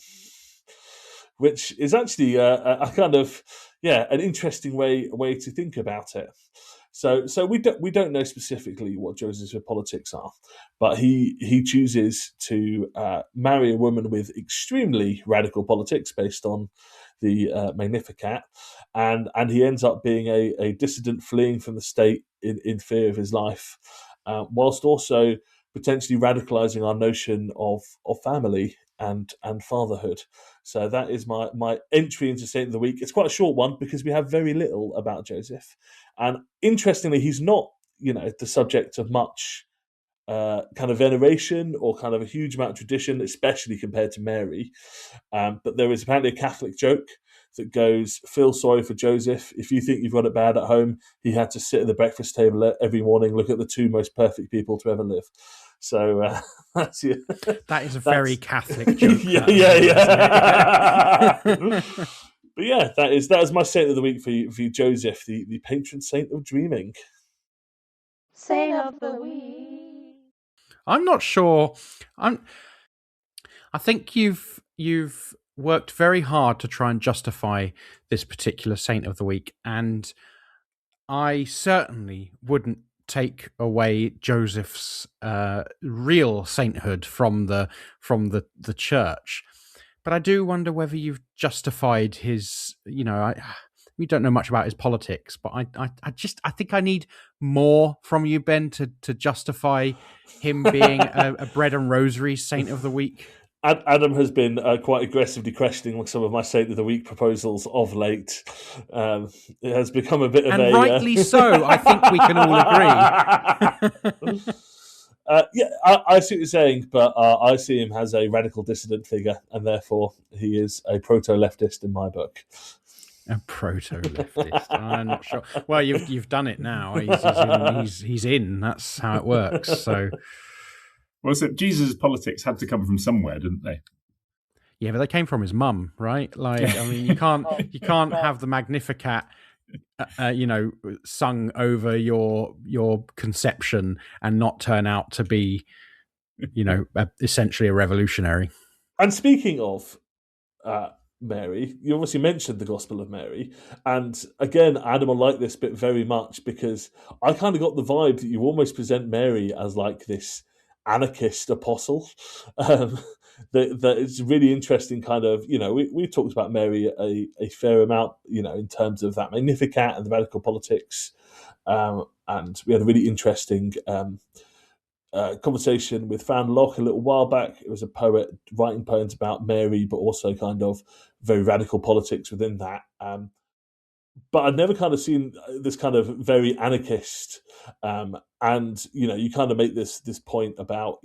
which is actually a kind of an interesting way to think about it. So we don't know specifically what Joseph's politics are, but he chooses to marry a woman with extremely radical politics based on the Magnificat, and he ends up being a dissident fleeing from the state in fear of his life, whilst also potentially radicalizing our notion of family and fatherhood. So that is my entry into Saint of the Week. It's quite a short one because we have very little about Joseph, and interestingly, he's not the subject of much kind of veneration or kind of a huge amount of tradition, especially compared to Mary. But there is apparently a Catholic joke that goes, feel sorry for Joseph. If you think you've got it bad at home, he had to sit at the breakfast table every morning, look at the two most perfect people to ever live. So that's that is a very Catholic joke. yeah. But yeah, that is my saint of the week for you, Joseph, the patron saint of dreaming. Saint of the week. I'm not sure. I think you've worked very hard to try and justify this particular saint of the week, and I certainly wouldn't take away Joseph's real sainthood from the church. But I do wonder whether you've justified his. We don't know much about his politics, but I think I need more from you, Ben, to justify him being a bread and rosary saint of the week. Adam has been quite aggressively questioning some of my saint of the week proposals of late. It has become a bit of and rightly so. I think we can all agree. I see what you're saying, but I see him as a radical dissident figure, and therefore he is a proto-leftist in my book. A proto-leftist. I'm not sure. Well, you've done it now. He's in. That's how it works. So, well, so Jesus' politics had to come from somewhere, didn't they? Yeah, but they came from his mum, right? Like, I mean, you can't have the Magnificat, sung over your conception and not turn out to be, essentially a revolutionary. And speaking of Mary, you obviously mentioned the Gospel of Mary, and again, Adam will like this bit very much because I kind of got the vibe that you almost present Mary as like this anarchist apostle. That it's really interesting kind of, we talked about Mary a fair amount, in terms of that Magnificat and the radical politics, and we had a really interesting conversation with Fran Locke a little while back. It was a poet writing poems about Mary, but also kind of very radical politics within that. But I'd never kind of seen this kind of very anarchist. And, you kind of make this point about,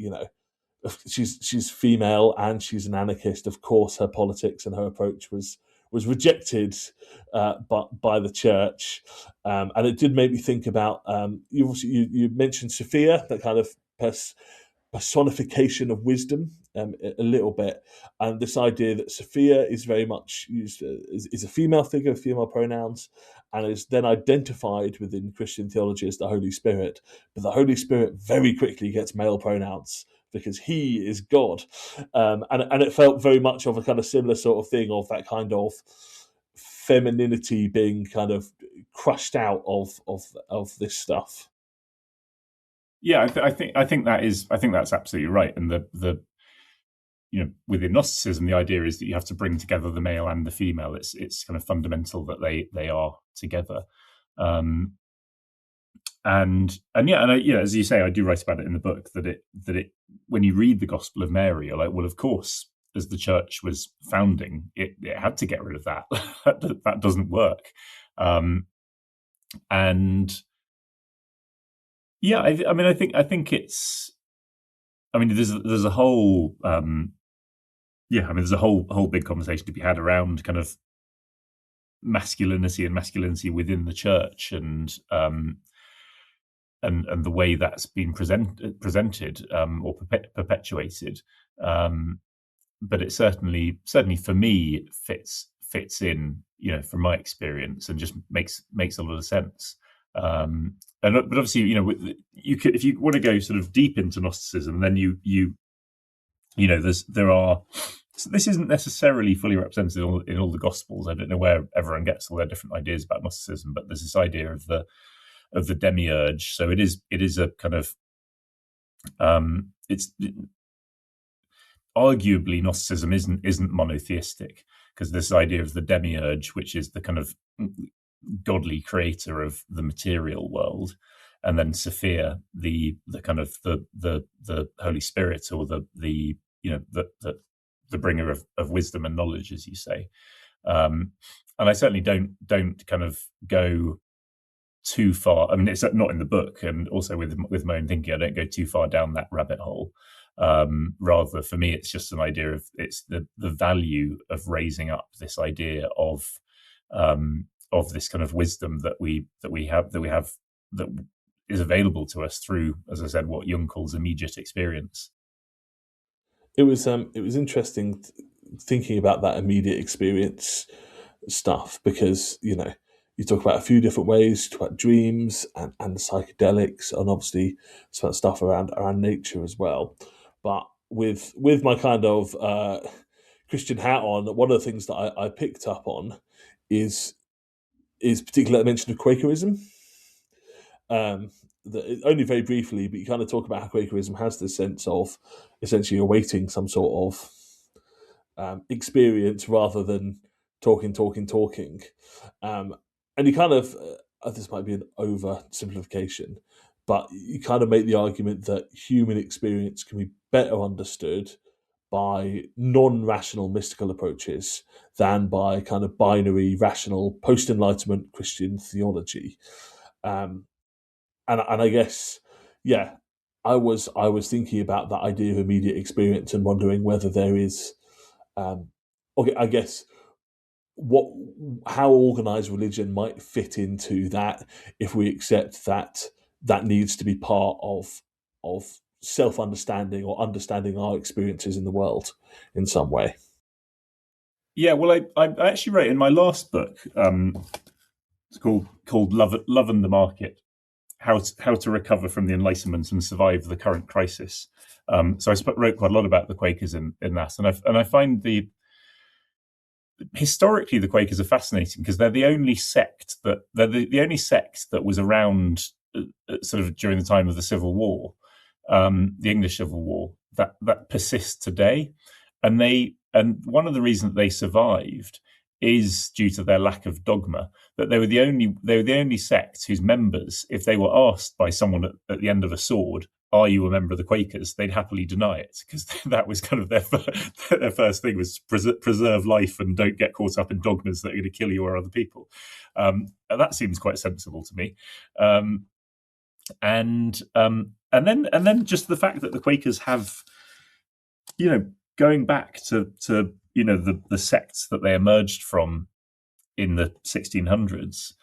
she's female and she's an anarchist. Of course, her politics and her approach was rejected by the church. And it did make me think about, you mentioned Sophia, that kind of personification of wisdom a little bit, and this idea that Sophia is very much used is a female figure, female pronouns, and is then identified within Christian theology as the Holy Spirit. But the Holy Spirit very quickly gets male pronouns because he is God, and it felt very much of a kind of similar sort of thing, of that kind of femininity being kind of crushed out of this stuff. Yeah, I think that's absolutely right. And the within Gnosticism, the idea is that you have to bring together the male and the female. It's kind of fundamental that they are together. And as you say, I do write about it in the book that it when you read the Gospel of Mary, you're like, well, of course, as the church was founding, it had to get rid of that. That doesn't work. And yeah, I think it's. I mean, there's a whole. There's a whole big conversation to be had around kind of masculinity within the church, and the way that's been presented or perpetuated. But it certainly for me fits in, from my experience, and just makes a lot of sense. But obviously, you could, if you want to go sort of deep into Gnosticism, then this isn't necessarily fully represented in all the Gospels. I don't know where everyone gets all their different ideas about Gnosticism, but there's this idea of the the demiurge. So it is a kind of it's arguably Gnosticism isn't monotheistic, because this idea of the demiurge, which is the kind of godly creator of the material world, and then Sophia, the kind of the Holy Spirit, or the bringer of wisdom and knowledge, as you say. And I certainly don't kind of go too far. I mean, it's not in the book, and also with my own thinking, I don't go too far down that rabbit hole. Rather, for me, it's just an idea of it's the value of raising up this idea of this kind of wisdom that we have that is available to us through, as I said, what Jung calls immediate experience. It was interesting thinking about that immediate experience stuff, because you talk about a few different ways. You talk about dreams and psychedelics, and obviously some stuff around nature as well. But with my kind of Christian hat on, one of the things that I picked up on is particularly the mention of Quakerism. Only very briefly, but you kind of talk about how Quakerism has this sense of essentially awaiting some sort of experience rather than talking. And you kind of, this might be an oversimplification, but you kind of make the argument that human experience can be better understood by non-rational mystical approaches than by kind of binary, rational, post-Enlightenment Christian theology. And I guess, yeah, I was thinking about that idea of immediate experience and wondering whether there is, I guess, how organized religion might fit into that, if we accept that needs to be part of self-understanding or understanding our experiences in the world in some way. Yeah, well, I actually wrote in my last book, it's called Love and the Market, how to recover from the Enlightenment and survive the current crisis. So I wrote quite a lot about the Quakers in that, and I find historically the Quakers are fascinating, because they're the only sect that was around sort of during the time of the Civil War, the English Civil War, that persists today, and one of the reasons that they survived is due to their lack of dogma. That they were the only sect whose members, if they were asked by someone at the end of a sword, "Are you a member of the Quakers?" they'd happily deny it, because that was kind of their first thing, was preserve life and don't get caught up in dogmas that are going to kill you or other people. And that seems quite sensible to me. And then just the fact that the Quakers have, going back to the sects that they emerged from in the 1600s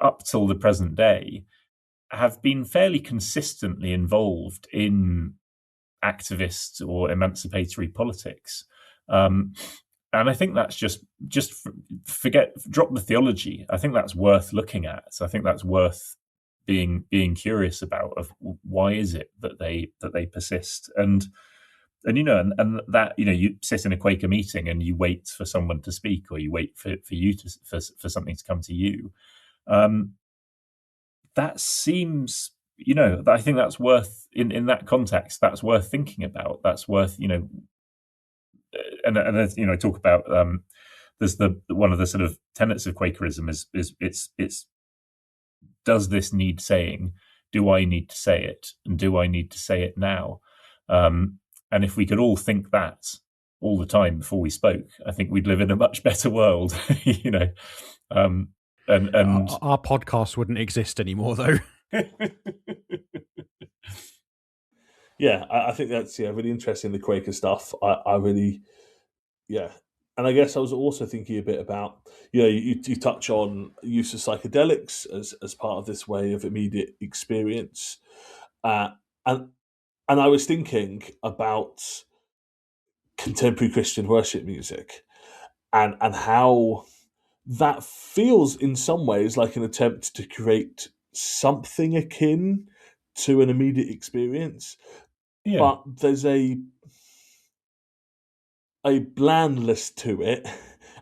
up till the present day, have been fairly consistently involved in activist or emancipatory politics. And I think that's just drop the theology. I think that's worth looking at. So I think that's worth being curious about, of why is it that they persist, and that, you sit in a Quaker meeting and you wait for someone to speak, or you wait for something to come to you. That seems, I think that's worth, in that context, that's worth thinking about. That's worth, and I talk about, there's one of the sort of tenets of Quakerism is it's does this need saying? Do I need to say it? And do I need to say it now? And if we could all think that all the time before we spoke, I think we'd live in a much better world, And our podcast wouldn't exist anymore, though. Yeah, I think that's really interesting, the Quaker stuff. I really, and I guess I was also thinking a bit about, you touch on use of psychedelics as part of this way of immediate experience, and I was thinking about contemporary Christian worship music, and how that feels in some ways like an attempt to create something akin to an immediate experience. Yeah. But there's a blandness to it,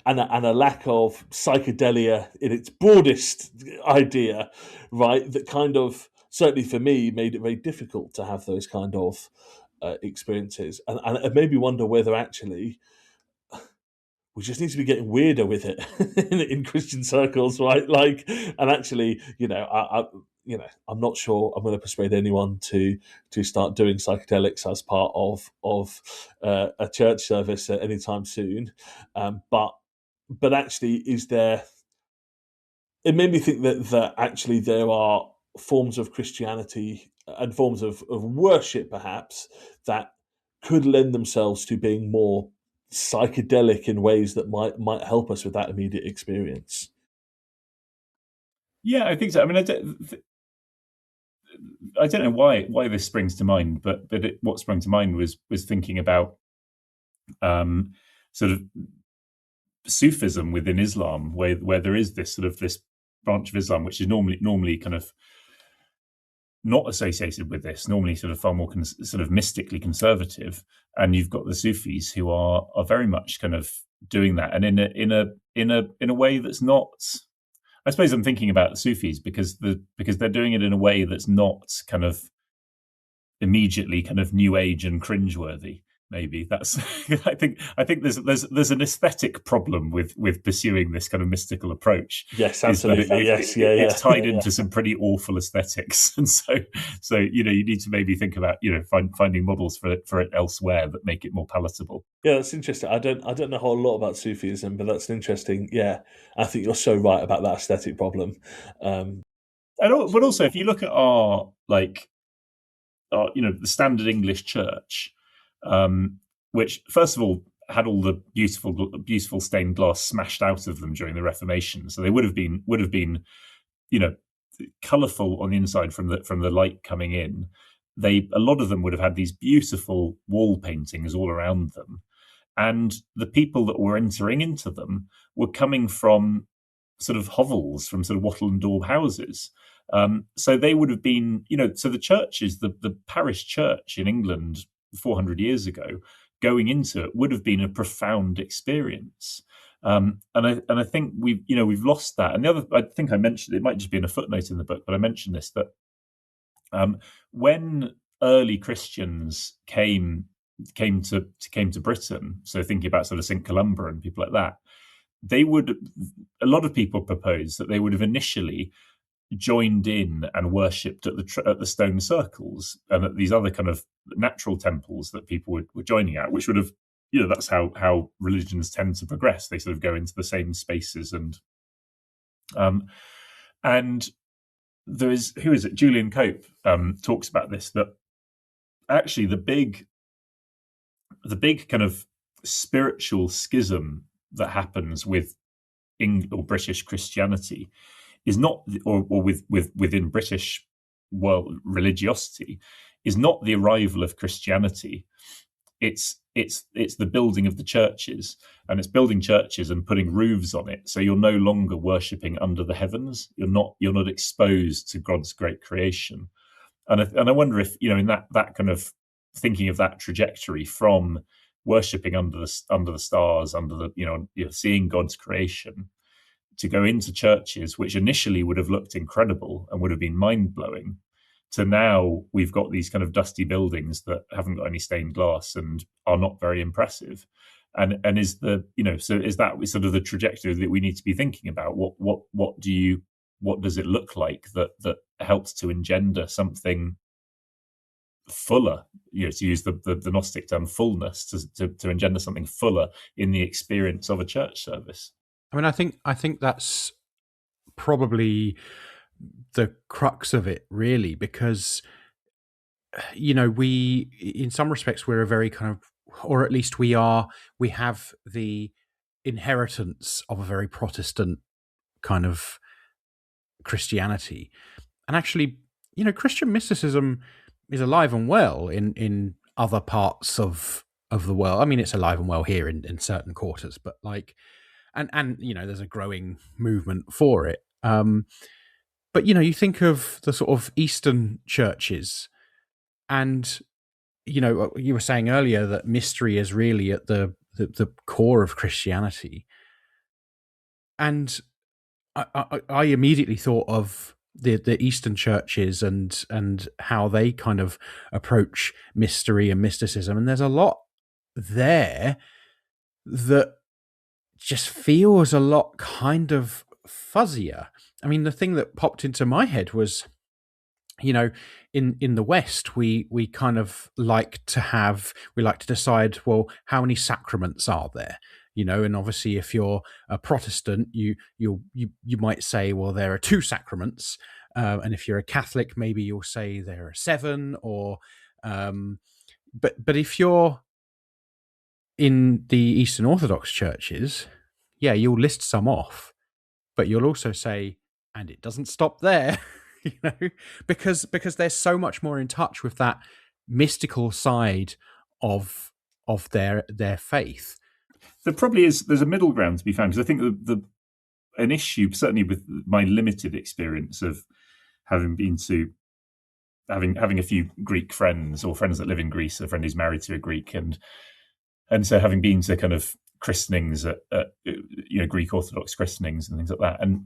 and a lack of psychedelia in its broadest idea, right? That kind of, certainly for me, made it very difficult to have those kind of experiences, and it made me wonder whether actually we just need to be getting weirder with it in Christian circles, right? Like, and actually, I'm not sure I'm going to persuade anyone to start doing psychedelics as part of a church service anytime soon. But actually, is there? It made me think that actually there are forms of Christianity and forms of worship, perhaps, that could lend themselves to being more psychedelic in ways that might help us with that immediate experience. Yeah, I think so. I mean, I don't know why this springs to mind, but what sprung to mind was thinking about sort of Sufism within Islam, where there is this branch of Islam which is normally kind of not associated with this, normally sort of far more sort of mystically conservative, and you've got the Sufis who are very much kind of doing that, and in a way that's not. I suppose I'm thinking about the Sufis because they're doing it in a way that's not kind of immediately kind of new age and cringeworthy. Maybe that's. I think there's an aesthetic problem with pursuing this kind of mystical approach. Yes, absolutely. It's tied into some pretty awful aesthetics, and so you need to maybe think about finding models for it elsewhere that make it more palatable. Yeah, that's interesting. I don't know a whole lot about Sufism, but that's an interesting. Yeah, I think you're so right about that aesthetic problem. But also, if you look at our the standard English church. Which, first of all, had all the beautiful stained glass smashed out of them during the Reformation, so they would have been colourful on the inside from the light coming in. A lot of them would have had these beautiful wall paintings all around them, and the people that were entering into them were coming from sort of hovels, from sort of wattle and daub houses. So they would have been, so the churches, the parish church in England 400 years ago, going into it would have been a profound experience, and I think we've lost that. And the other, I think I mentioned, it might just be in a footnote in the book, but I mentioned this, that when early Christians came to Britain, so thinking about sort of St. Columba and people like that, a lot of people proposed that they would have initially joined in and worshipped at the stone circles and at these other kind of natural temples that people were joining at, which would have, that's how religions tend to progress. They sort of go into the same spaces, and there is, who is it? Julian Cope talks about this, that actually the big kind of spiritual schism that happens with British Christianity is not, or within British world religiosity, is not the arrival of Christianity. It's the building of the churches, and it's building churches and putting roofs on it. So you're no longer worshipping under the heavens. You're not exposed to God's great creation. And I wonder if, in that kind of thinking of that trajectory from worshipping under the stars, seeing God's creation, to go into churches which initially would have looked incredible and would have been mind-blowing, to now we've got these kind of dusty buildings that haven't got any stained glass and are not very impressive. And is the, so is that sort of the trajectory that we need to be thinking about? What does it look like that helps to engender something fuller, to use the Gnostic term, fullness, to engender something fuller in the experience of a church service? I mean, I think that's probably the crux of it, really, because we, in some respects, we're a very kind of, or at least we have the inheritance of a very Protestant kind of Christianity, and actually, Christian mysticism is alive and well in other parts of the world. I mean, it's alive and well here in certain quarters, but and there's a growing movement for it. But you think of the sort of Eastern churches, and you were saying earlier that mystery is really at the core of Christianity. and I immediately thought of the Eastern churches and how they kind of approach mystery and mysticism, and there's a lot there that just feels a lot kind of fuzzier. I mean, the thing that popped into my head was, in the West, we kind of like to decide, well, how many sacraments are there? And obviously, if you're a Protestant, you might say, well, there are 2 sacraments, and if you're a Catholic, maybe you'll say there are 7, or but if you're in the Eastern Orthodox churches, yeah, you'll list some off, but you'll also say, and it doesn't stop there, because they're so much more in touch with that mystical side of their faith. There probably is. There's a middle ground to be found, because I think an issue, certainly with my limited experience of having been to having a few Greek friends or friends that live in Greece, a friend who's married to a Greek, and so having been to kind of christenings at Greek Orthodox christenings and things like that. And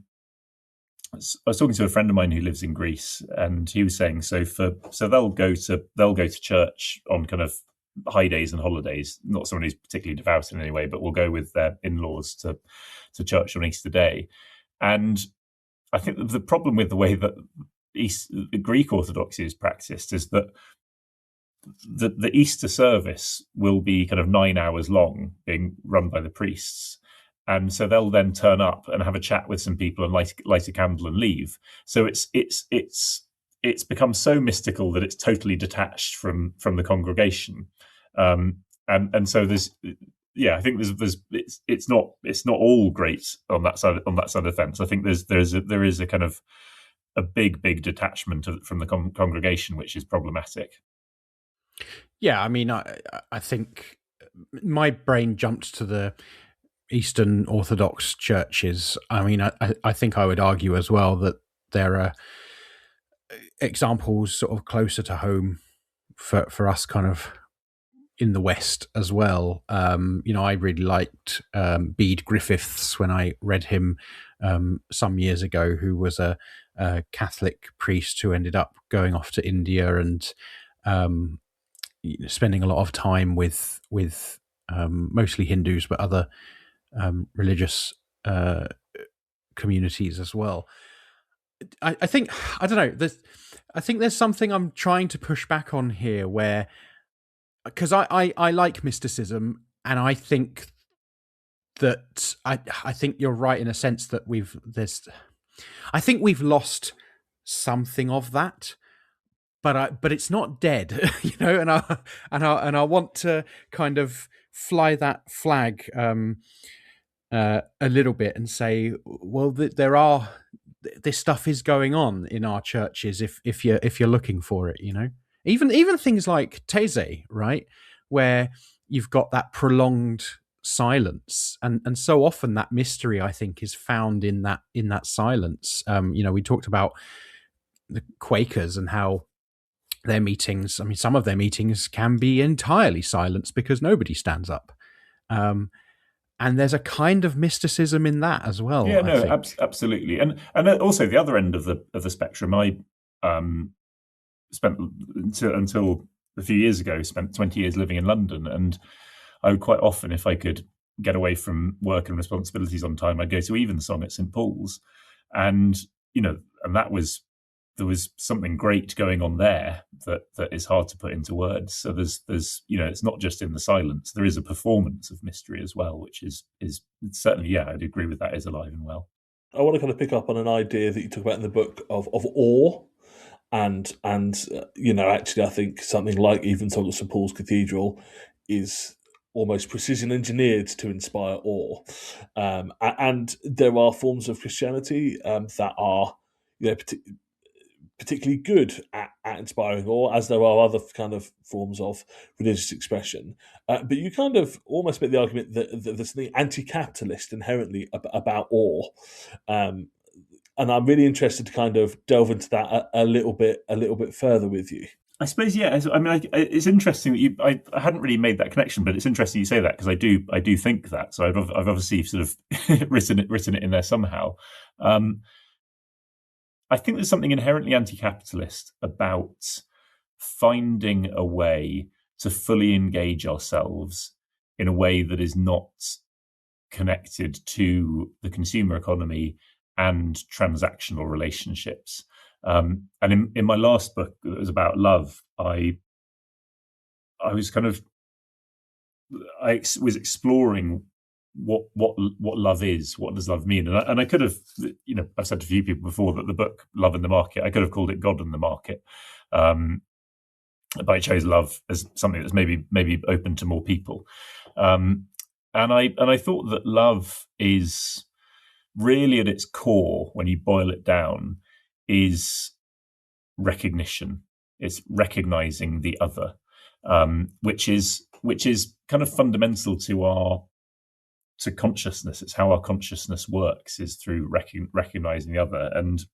I was talking to a friend of mine who lives in Greece, and he was saying so they'll go to church on kind of high days and holidays. Not someone who's particularly devout in any way, but will go with their in-laws to church on Easter Day. And I think the problem with the way that the Greek Orthodoxy is practiced is that the Easter service will be kind of 9 hours long, being run by the priests. And so they'll then turn up and have a chat with some people and light a candle and leave. So it's become so mystical that it's totally detached from the congregation. And so I think it's not all great on that side of the fence. I think there is a kind of a big detachment from the congregation, which is problematic. Yeah, I mean, I think my brain jumped to the Eastern Orthodox churches. I mean, I think I would argue as well that there are examples sort of closer to home for us kind of in the West as well. I really liked Bede Griffiths when I read him some years ago, who was a Catholic priest who ended up going off to India and spending a lot of time with mostly Hindus, but other religious communities as well. I think, I don't know, I think there's something I'm trying to push back on here, where, because I like mysticism, and I think that I think you're right in a sense that I think we've lost something of that, but it's not dead, and I want to kind of fly that flag a little bit and say, well, this stuff is going on in our churches if you're looking for it, even things like These, right, where you've got that prolonged silence, and so often that mystery, I think, is found in that silence. We talked about the Quakers and how their meetings, I mean, some of their meetings can be entirely silenced because nobody stands up. And there's a kind of mysticism in that as well. Yeah, no, absolutely. And also the other end of the spectrum, I spent until a few years ago, spent 20 years living in London, and I would quite often, if I could get away from work and responsibilities on time, I'd go to Evensong at St. Paul's, and there was something great going on there that is hard to put into words. So there's it's not just in the silence. There is a performance of mystery as well, which is certainly, yeah, I'd agree with that, is alive and well. I want to kind of pick up on an idea that you talk about in the book of awe, and actually I think something like Evensong at St. Paul's Cathedral is almost precision engineered to inspire awe, and there are forms of Christianity that are particularly good at inspiring awe, as there are other kind of forms of religious expression. But you kind of almost make the argument that there's something anti-capitalist inherently about awe. And I'm really interested to kind of delve into that a little bit further with you. I suppose, yeah. I mean, it's interesting that I hadn't really made that connection, but it's interesting you say that, because I do think that. So I've obviously sort of written it in there somehow. I think there's something inherently anti-capitalist about finding a way to fully engage ourselves in a way that is not connected to the consumer economy and transactional relationships. And in my last book that was about love, I was was exploring what love is, what does love mean, and I could have, I've said to a few people before that the book Love in the Market, I could have called it God in the Market, but I chose love as something that's maybe open to more people, and I thought that love is really at its core, when you boil it down, is recognition. It's recognizing the other, which is kind of fundamental to consciousness. It's how our consciousness works, is through recognizing the other. And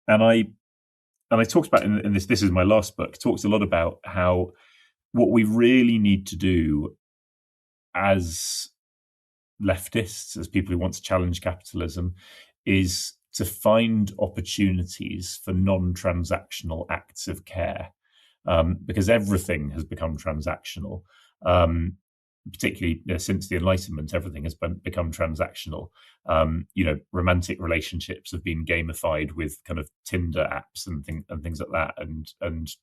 I talked about in this is my last book, talks a lot about how what we really need to do as leftists, as people who want to challenge capitalism, is to find opportunities for non-transactional acts of care, because everything has become transactional. Particularly since the Enlightenment, everything has become transactional. Romantic relationships have been gamified with kind of Tinder apps and things like that, and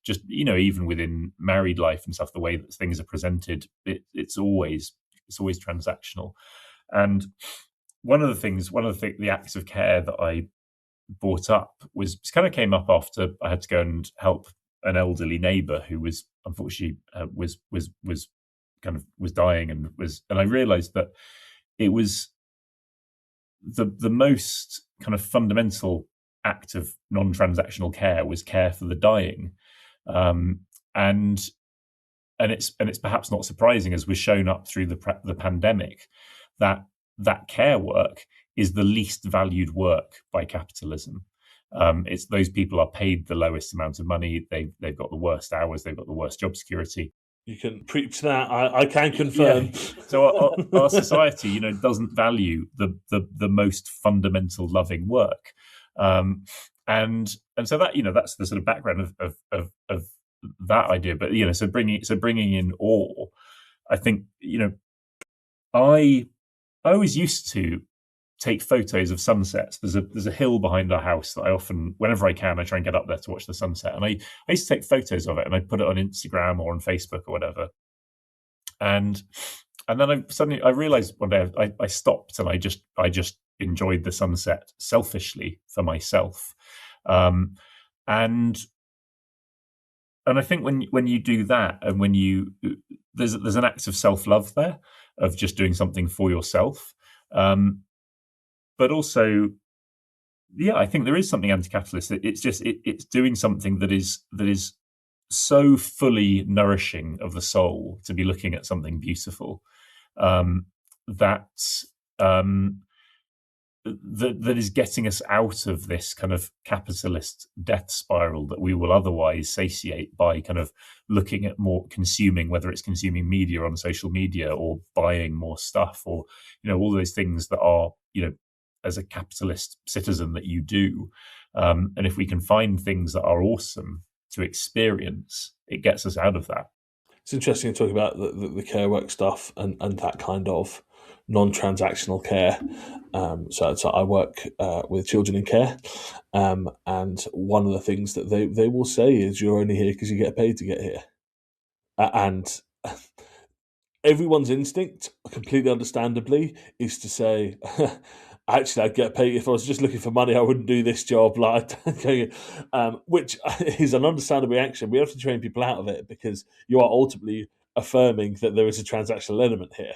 just even within married life and stuff, the way that things are presented, it's always transactional. And one of the acts of care that I brought up kind of came up after I had to go and help an elderly neighbour who was unfortunately was dying, and I realised that it was the most kind of fundamental act of non-transactional care was care for the dying, and it's perhaps not surprising, as was shown up through the pandemic, that care work is the least valued work by capitalism. It's those people are paid the lowest amount of money. They've got the worst hours. They've got the worst job security. You can preach that. I can confirm. Yeah. So our society, doesn't value the most fundamental loving work, and so that that's the sort of background of that idea. But so bringing in awe, I think I always used to take photos of sunsets. There's a hill behind our house that I often, whenever I can, I try and get up there to watch the sunset. And I used to take photos of it, and I put it on Instagram or on Facebook or whatever. And then I realized one day I stopped, and I just enjoyed the sunset selfishly for myself. And I think when you do that, and when there's an act of self-love there, of just doing something for yourself. But also, I think there is something anti-capitalist. It's just it's doing something that is so fully nourishing of the soul to be looking at something beautiful, that is getting us out of this kind of capitalist death spiral that we will otherwise satiate by kind of looking at more consuming, whether it's consuming media on social media or buying more stuff, or all those things that are as a capitalist citizen that you do. And if we can find things that are awesome to experience, it gets us out of that. It's interesting to talk about the care work stuff and that kind of non-transactional care. So I work with children in care, and one of the things that they will say is, you're only here because you get paid to get here. And everyone's instinct, completely understandably, is to say, actually, I'd get paid if I was just looking for money. I wouldn't do this job, which is an understandable reaction. We have to train people out of it, because you are ultimately affirming that there is a transactional element here.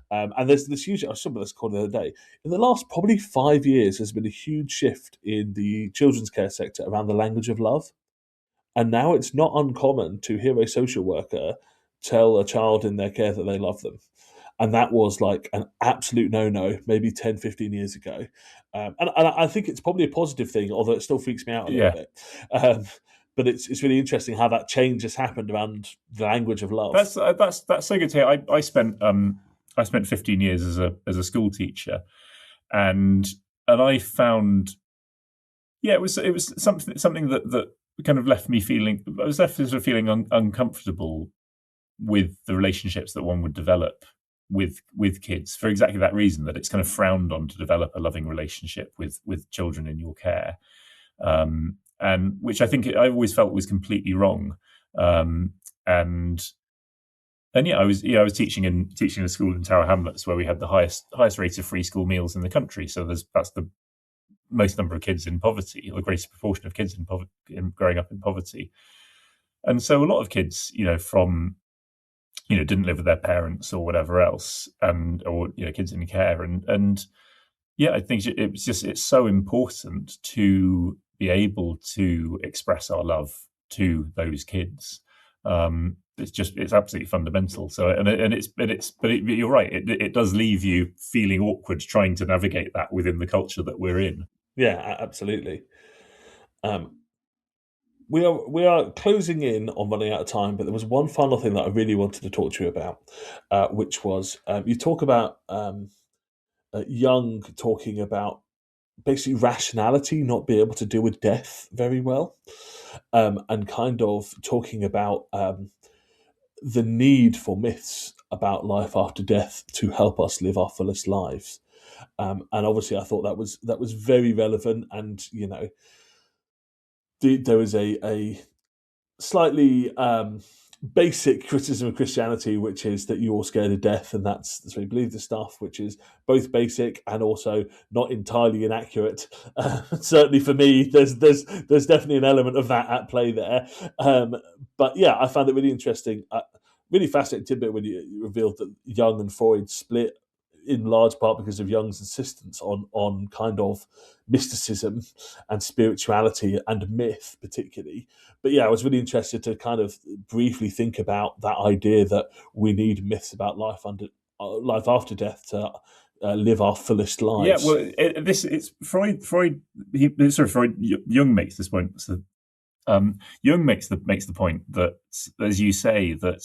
And there's this huge, I saw this called the other day, in the last probably 5 years, there's been a huge shift in the children's care sector around the language of love. And now it's not uncommon to hear a social worker tell a child in their care that they love them. And that was like an absolute no-no maybe 10, 15 years ago. And I think it's probably a positive thing, although it still freaks me out a little bit. but it's really interesting how that change has happened around the language of love. That's so good to hear. I spent 15 years as a school teacher, and I found, it was something that kind of left me feeling, I was left sort of feeling uncomfortable with the relationships that one would develop with kids, for exactly that reason, that it's kind of frowned on to develop a loving relationship with children in your care, and which I think I always felt was completely wrong. And I was teaching in a school in Tower Hamlets where we had the highest rate of free school meals in the country. So that's the most number of kids in poverty, or the greatest proportion of kids growing up in poverty. And so a lot of kids, from didn't live with their parents or whatever else, or kids in care, and I think it's so important to be able to express our love to those kids. It's absolutely fundamental. So but you're right. It does leave you feeling awkward trying to navigate that within the culture that we're in. Yeah, absolutely. We are closing in on running out of time, but there was one final thing that I really wanted to talk to you about, which was you talk about Jung talking about basically rationality, not being able to deal with death very well, and kind of talking about the need for myths about life after death to help us live our fullest lives. And obviously, I thought that was very relevant, and there was a slightly basic criticism of Christianity, which is that you're scared of death, and that's what you believe the stuff, which is both basic and also not entirely inaccurate. Certainly for me, there's definitely an element of that at play there. But yeah, I found it really interesting. Really fascinating tidbit when you revealed that Jung and Freud split in large part because of Jung's insistence on kind of mysticism and spirituality and myth particularly. But yeah, I was really interested to kind of briefly think about that idea that we need myths about life after death to live our fullest lives. Yeah, well, it's Freud. Jung makes this point. So, Jung makes the point that, as you say, that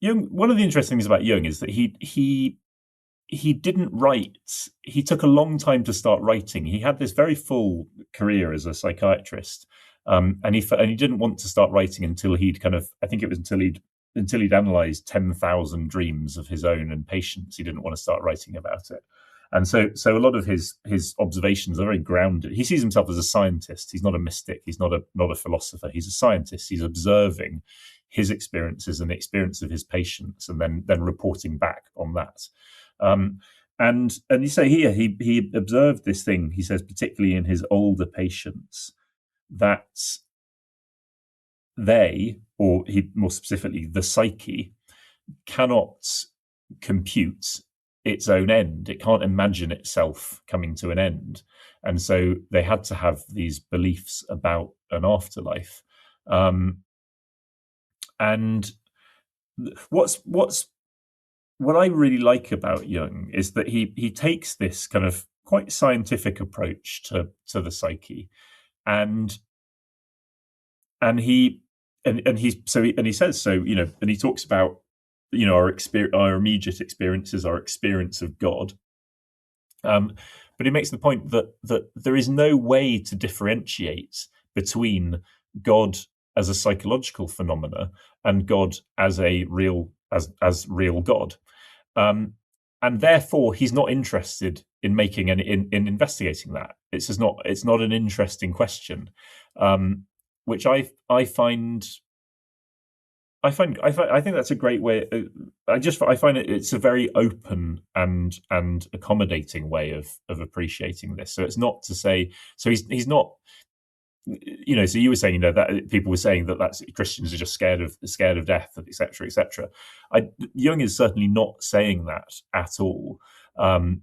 Jung, one of the interesting things about Jung is that he didn't write. He took a long time to start writing. He had this very full career as a psychiatrist, and he didn't want to start writing until he'd until he'd analysed 10,000 dreams of his own and patients. He didn't want to start writing about it, and so a lot of his observations are very grounded. He sees himself as a scientist. He's not a mystic. He's not a philosopher. He's a scientist. He's observing his experiences and the experience of his patients, and then reporting back on that. And you say here he observed this thing. He says, particularly in his older patients, that they, or more specifically, the psyche, cannot compute its own end. It can't imagine itself coming to an end, and so they had to have these beliefs about an afterlife. And what I really like about Jung is that he takes this kind of quite scientific approach to the psyche, and he says so, and he talks about our immediate experiences, our experience of God, but he makes the point that there is no way to differentiate between God as a psychological phenomena and God as a real God, and therefore he's not interested in making in investigating that. It's just not. It's not an interesting question, which I think that's a great way. I find it's a very open and accommodating way of appreciating this. So it's not to say. So he's not. So you were saying, that people were saying that Christians are just scared of death, etc., etc. Jung is certainly not saying that at all.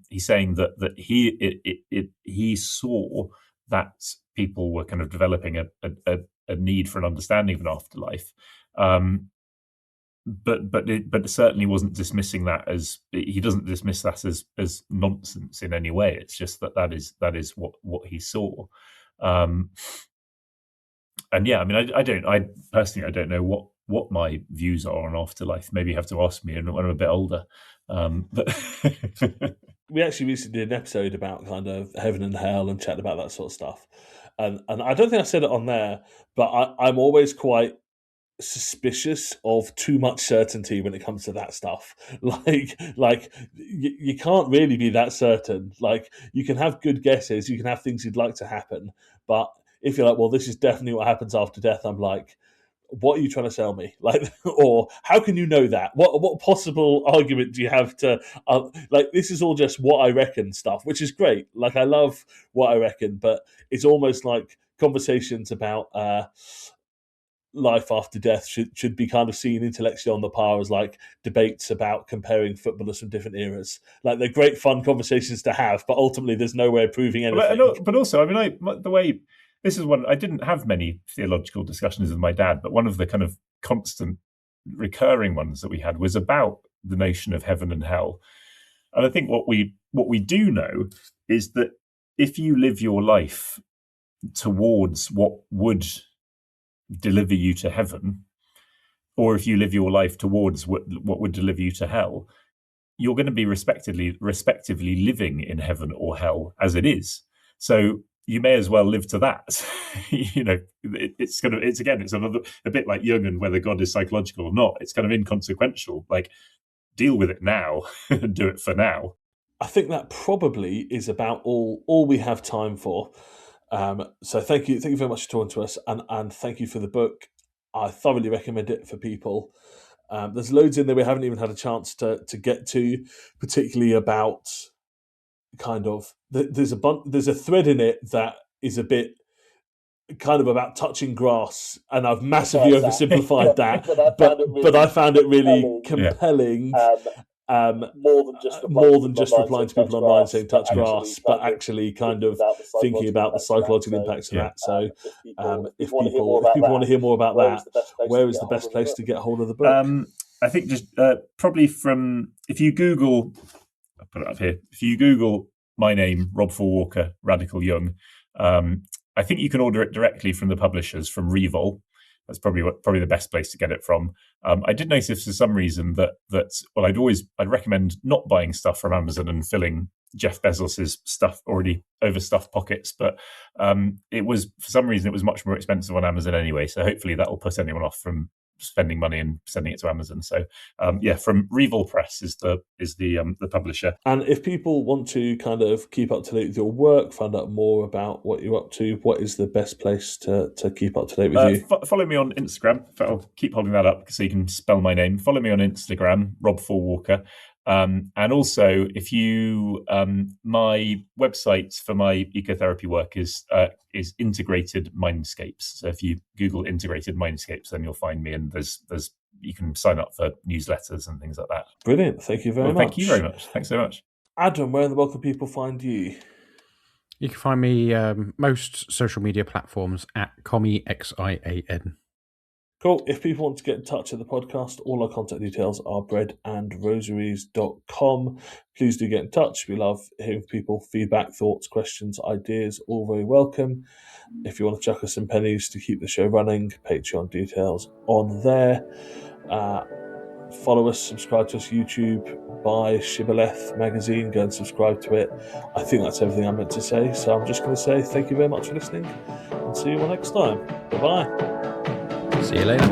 He's saying that he saw that people were kind of developing a need for an understanding of an afterlife, but it certainly wasn't dismissing that as, he doesn't dismiss that as nonsense in any way. It's just that is what he saw. And yeah, I mean, I personally don't know what my views are on afterlife. Maybe you have to ask me when I'm a bit older. But we actually recently did an episode about kind of heaven and hell and chatted about that sort of stuff. And I don't think I said it on there, but I'm always quite suspicious of too much certainty when it comes to that stuff. Like you can't really be that certain. Like, you can have good guesses, you can have things you'd like to happen, but if you're like, well, this is definitely what happens after death, I'm like, what are you trying to sell me? Like, or how can you know that? What possible argument do you have to like? This is all just what I reckon stuff, which is great. Like, I love what I reckon, but it's almost like conversations about life after death should be kind of seen intellectually on the par as like debates about comparing footballers from different eras. Like, they're great fun conversations to have, but ultimately there's no way of proving anything. But also, I mean, the way this is one, I didn't have many theological discussions with my dad, but one of the kind of constant recurring ones that we had was about the notion of heaven and hell. And I think what we do know is that if you live your life towards what would deliver you to heaven, or if you live your life towards what would deliver you to hell, you're going to be respectively living in heaven or hell as it is. So you may as well live to that. You know, it's a bit like Jung and whether God is psychological or not. It's kind of inconsequential. Like, deal with it now and do it for now. I think that probably is about all we have time for. So thank you very much for talking to us, and thank you for the book. I thoroughly recommend it for people. There's loads in there we haven't even had a chance to get to, particularly about kind of there's a thread in it that is a bit kind of about touching grass, and I've massively oversimplified that, but I found it really compelling. More than just replying to people online saying touch grass, but actually kind of thinking about the psychological impacts of that. So if people want to hear more about that, where is the best place to get hold of the book? I think just probably if you Google, I'll put it up here, if you Google my name, Rob Faure Walker, Radical Jung, I think you can order it directly from the publishers, from Revol. That's probably the best place to get it from. I did notice for some reason that I'd recommend not buying stuff from Amazon and filling Jeff Bezos's stuff already overstuffed pockets, but it was, for some reason, it was much more expensive on Amazon anyway. So hopefully that will put anyone off from spending money and sending it to Amazon. So from Revol Press is the publisher. And if people want to kind of keep up to date with your work, find out more about what you're up to, what is the best place to keep up to date with you? Follow me on Instagram. I'll keep holding that up so you can spell my name. Follow me on Instagram, Rob Faure Walker. And also, if you, my website for my ecotherapy work is Integrated Mindscapes. So if you Google Integrated Mindscapes, then you'll find me, and there's you can sign up for newsletters and things like that. Brilliant. Thank you very much. Thank you very much. Thanks so much. Adam, where in the world can people find you? You can find me most social media platforms at Commie XIAN. Cool. If people want to get in touch with the podcast, all our contact details are breadandrosaries.com. Please do get in touch. We love hearing from people. Feedback, thoughts, questions, ideas, all very welcome. If you want to chuck us some pennies to keep the show running, Patreon details on there. Follow us, subscribe to us, YouTube, buy Shibboleth magazine, go and subscribe to it. I think that's everything I meant to say. So I'm just going to say thank you very much for listening, and see you all next time. Bye-bye. See you later.